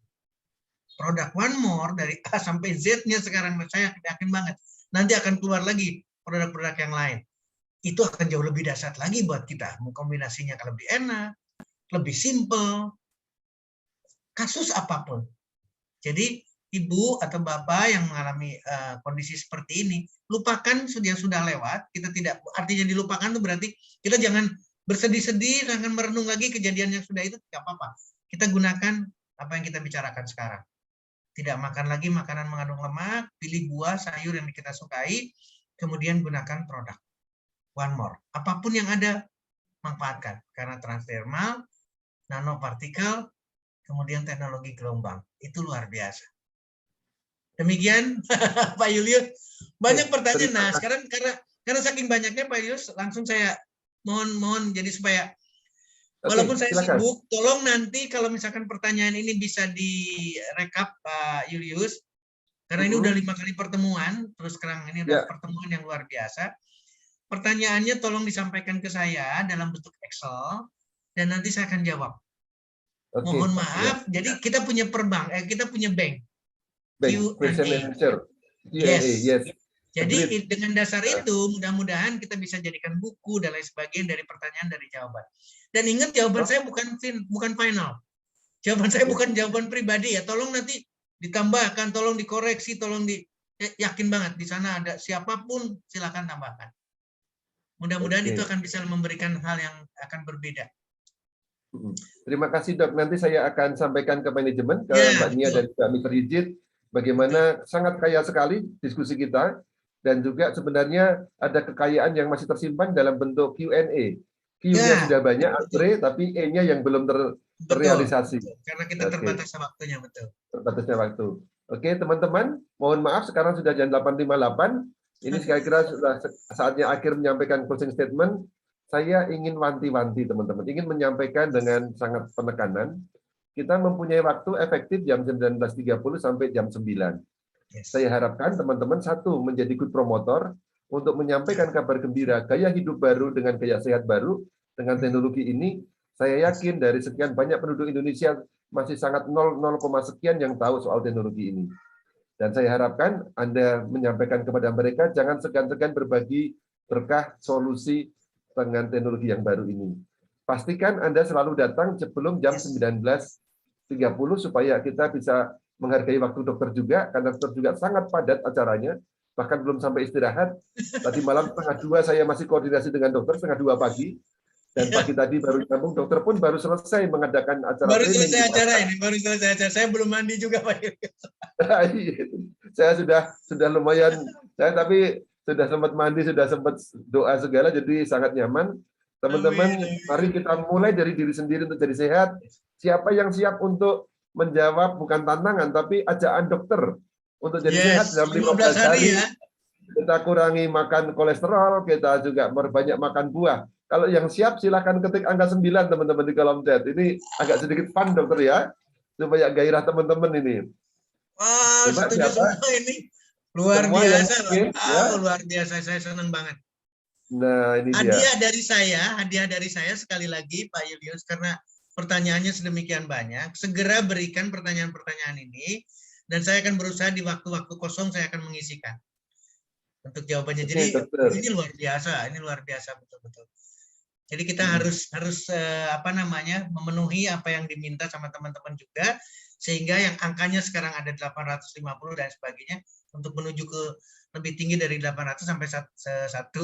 Produk One More dari A sampai Z-nya sekarang, saya yakin banget, nanti akan keluar lagi produk-produk yang lain. Itu akan jauh lebih dahsyat lagi buat kita. Kombinasinya akan lebih enak, lebih simple, kasus apapun. Jadi ibu atau bapak yang mengalami kondisi seperti ini, lupakan sudah lewat. Kita tidak, artinya dilupakan itu berarti kita jangan bersedih-sedih, jangan merenung lagi kejadian yang sudah itu, tidak apa-apa. Kita gunakan apa yang kita bicarakan sekarang. Tidak makan lagi makanan mengandung lemak, pilih buah, sayur yang kita sukai, kemudian gunakan produk. One more. Apapun yang ada, manfaatkan. Karena transdermal, nanopartikel, kemudian teknologi gelombang. Itu luar biasa. Demikian Pak Julius. Banyak pertanyaan. Nah, sekarang karena saking banyaknya Pak Julius, langsung saya mohon jadi supaya walaupun saya sibuk, tolong nanti kalau misalkan pertanyaan ini bisa direkap Pak Julius, karena ini udah 5 kali pertemuan, terus sekarang ini udah pertemuan yang luar biasa. Pertanyaannya tolong disampaikan ke saya dalam bentuk Excel, dan nanti saya akan jawab. Mohon maaf, jadi kita punya kita punya bank. Q&A. Yes. Jadi dengan dasar itu mudah-mudahan kita bisa jadikan buku dan lain sebagainya dari pertanyaan dari jawaban. Dan ingat jawaban saya bukan final. Jawaban saya bukan jawaban pribadi ya. Tolong nanti ditambahkan, tolong dikoreksi, tolong yakin banget di sana ada siapapun silakan tambahkan. Mudah-mudahan itu akan bisa memberikan hal yang akan berbeda. Terima kasih Dok. Nanti saya akan sampaikan ke manajemen, ke Mbak Nia dan Mbak Mr. Yijit, bagaimana sangat kaya sekali diskusi kita, dan juga sebenarnya ada kekayaan yang masih tersimpan dalam bentuk Q&A. Q-nya sudah banyak, Andre, tapi E-nya yang belum terrealisasi. Karena kita terbatas waktunya, betul. Terbatasnya waktu. Oke, teman-teman, mohon maaf sekarang sudah jam 8.58. Ini kira-kira sudah saatnya akhir menyampaikan closing statement. Saya ingin wanti-wanti teman-teman, ingin menyampaikan dengan sangat penekanan, kita mempunyai waktu efektif jam 19.30 sampai jam 9. Saya harapkan teman-teman satu menjadi good promotor untuk menyampaikan kabar gembira, gaya hidup baru dengan gaya sehat baru dengan teknologi ini. Saya yakin dari sekian banyak penduduk Indonesia masih sangat 0, sekian yang tahu soal teknologi ini. Dan saya harapkan Anda menyampaikan kepada mereka jangan segan-segan berbagi berkah solusi dengan teknologi yang baru ini. Pastikan Anda selalu datang sebelum jam 19.30 supaya kita bisa menghargai waktu dokter juga, karena dokter juga sangat padat acaranya, bahkan belum sampai istirahat. Tadi malam 1:30 saya masih koordinasi dengan dokter, 1:30 pagi, dan pagi tadi baru nyambung, dokter pun baru selesai mengadakan acara baru training. Selesai acara, saya belum mandi juga Pak. Saya sudah lumayan, tapi sudah sempat mandi, sudah sempat doa segala, jadi sangat nyaman. Teman-teman, mari kita mulai dari diri sendiri untuk jadi sehat. Siapa yang siap untuk menjawab bukan tantangan, tapi ajakan dokter untuk jadi sehat dalam 15 hari. Ya. Kita kurangi makan kolesterol, kita juga berbanyak makan buah. Kalau yang siap, silakan ketik angka 9, teman-teman, di kolom chat. Ini agak sedikit fun, dokter, ya. Supaya gairah teman-teman ini. Wah, setuju semua ini. Luar biasa. Luar biasa. Saya senang banget. Nah, ini hadiah dari saya sekali lagi, Pak Julius, karena pertanyaannya sedemikian banyak. Segera berikan pertanyaan-pertanyaan ini, dan saya akan berusaha di waktu-waktu kosong saya akan mengisikan untuk jawabannya. Jadi ini luar biasa betul-betul. Jadi kita harus memenuhi apa yang diminta sama teman-teman juga, sehingga yang angkanya sekarang ada 850 dan sebagainya untuk menuju ke lebih tinggi dari 800 sampai 1.000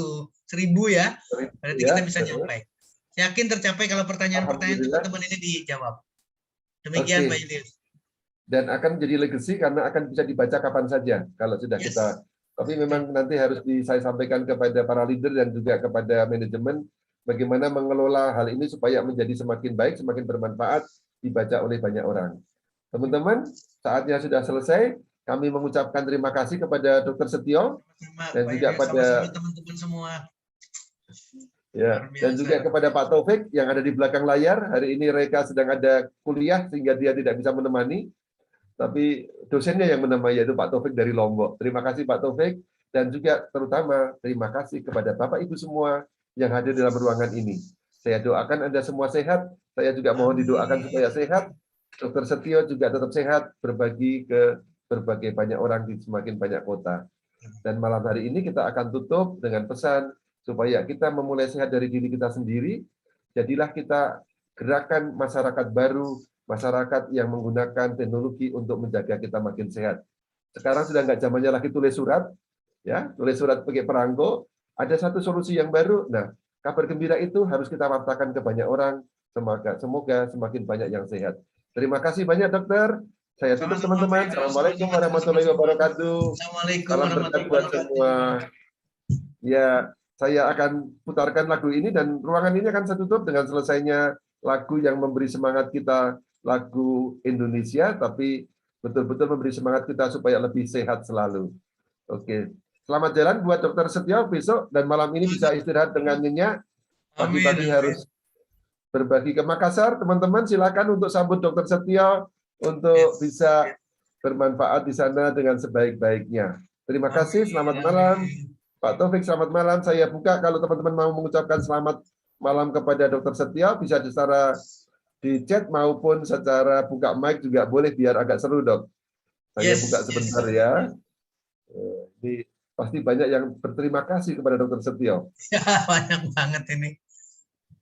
ya. Berarti kita bisa nyampai. Yakin tercapai kalau pertanyaan-pertanyaan teman-teman ini dijawab. Demikian Pak Julius. Dan akan menjadi legacy karena akan bisa dibaca kapan saja kalau sudah kita. Tapi memang nanti harus saya sampaikan kepada para leader dan juga kepada manajemen bagaimana mengelola hal ini supaya menjadi semakin baik, semakin bermanfaat, dibaca oleh banyak orang. Teman-teman, saatnya sudah selesai. Kami mengucapkan terima kasih kepada Dr. Setio dan juga pada teman-teman semua. Ya, dan juga kepada Pak Taufik yang ada di belakang layar. Hari ini Reka sedang ada kuliah sehingga dia tidak bisa menemani. Tapi dosennya yang menemani, yaitu Pak Taufik dari Lombok. Terima kasih Pak Taufik, dan juga terutama terima kasih kepada Bapak Ibu semua yang hadir dalam ruangan ini. Saya doakan Anda semua sehat, saya juga mohon didoakan supaya sehat. Dr. Setio juga tetap sehat, berbagi ke berbagai banyak orang di semakin banyak kota. Dan malam hari ini kita akan tutup dengan pesan, supaya kita memulai sehat dari diri kita sendiri, jadilah kita gerakan masyarakat baru masyarakat yang menggunakan teknologi untuk menjaga kita makin sehat. Sekarang sudah nggak zamannya lagi tulis surat, ya, tulis surat pakai perangko. Ada satu solusi yang baru. Nah, kabar gembira itu harus kita wartakan ke banyak orang. Semoga semakin banyak yang sehat. Terima kasih banyak, dokter. Saya tutup, teman-teman. Assalamualaikum warahmatullahi wabarakatuh. Assalamualaikum Salam berkat buat semua. Ya, saya akan putarkan lagu ini dan ruangan ini akan saya tutup dengan selesainya lagu yang memberi semangat kita, lagu Indonesia, tapi betul-betul memberi semangat kita supaya lebih sehat selalu. Oke, selamat jalan buat Dokter Setio besok dan malam ini bisa istirahat dengan nyenyak. Pagi-pagi harus berbagi ke Makassar. Teman-teman silakan untuk sambut Dokter Setio untuk bisa bermanfaat di sana dengan sebaik-baiknya. Terima kasih, selamat malam. Pak Taufik, selamat malam. Saya buka kalau teman-teman mau mengucapkan selamat malam kepada Dokter Setio, bisa secara di chat maupun secara buka mic juga boleh biar agak seru, Dok. Saya buka sebentar ya. Ini pasti banyak yang berterima kasih kepada Dokter Setio. Ya, banyak banget ini.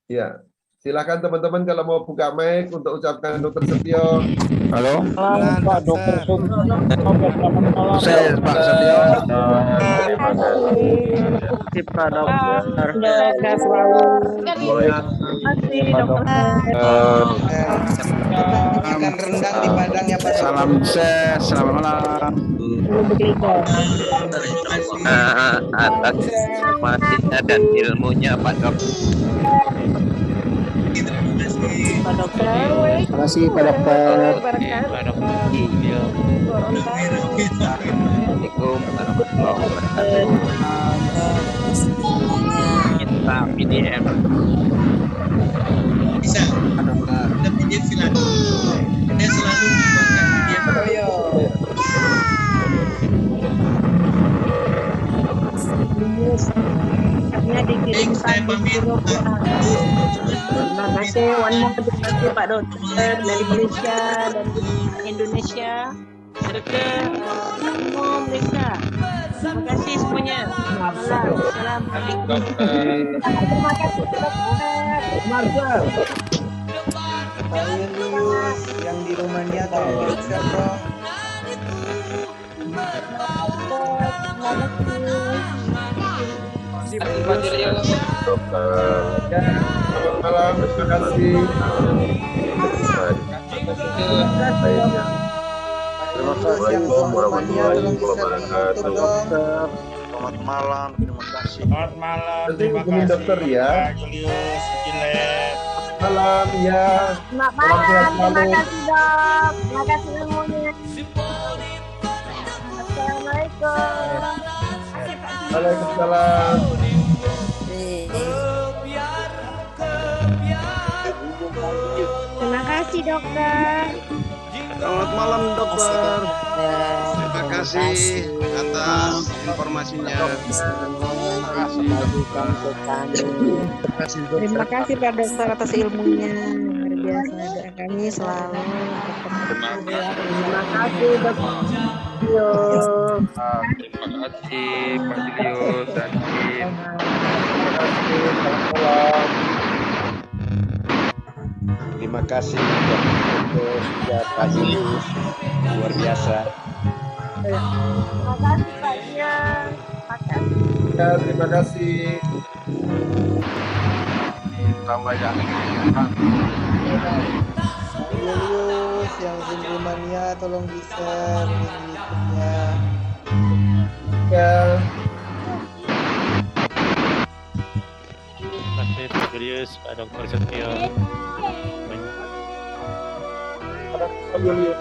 Ya, silakan teman-teman kalau mau buka mic untuk ucapkan Dokter Setio. Halo, Pak Dokter Setio. saya Pak Setio. Terima kasih Pak Dokter. Sehat selalu. Terima kasih dokter. Ikan rendang di Padang ya Pak. Salam sehat, selamat malam. Atas informasinya dan ilmunya Pak Dok. Pak dokter. Terima kasih Pak Dokter. Assalamualaikum warahmatullahi wabarakatuh. Kita PDM. Bisa. Ada PDF silakan. Saya selalu membuatkan PDF. Baik, saya pamit. Terima kasih, terima kasih Pak Dokter dari Malaysia dan Indonesia. Dokter, semua Malaysia. Terima kasih semuanya. Assalamualaikum. Terima kasih dokter. Julius yang di Rumania tolong diusir dong. Selamat malam, terima kasih. Assalamualaikum warahmatullahi wabarakatuh. Selamat malam, terima kasih. Selamat malam. Nanti hubungi dokter ya. Julius, Jilet. Malam ya. Selamat malam. Terima kasih dok. Terima kasih ilmunya. Assalamualaikum. Waalaikumsalam. Terima kasih dokter. Selamat malam dokter. Terima kasih atas informasinya. Terima kasih dokter. Terima kasih Pak Dokter atas ilmunya. Luar biasa doa kami selalu. Terima kasih Dokter. Terima kasih Pak Julius dan tim. Terima kasih. Selamat malam. Terima kasih untuk Pak Julius, luar biasa. Terima kasih Pak Ian. Terima kasih. Ya, terima kasih. Tambah ya. Julius yang di Rumania tolong di-share link YouTube-nya. Ya. Terima kasih Pak Julius, Pak Dokter Setio. Julius.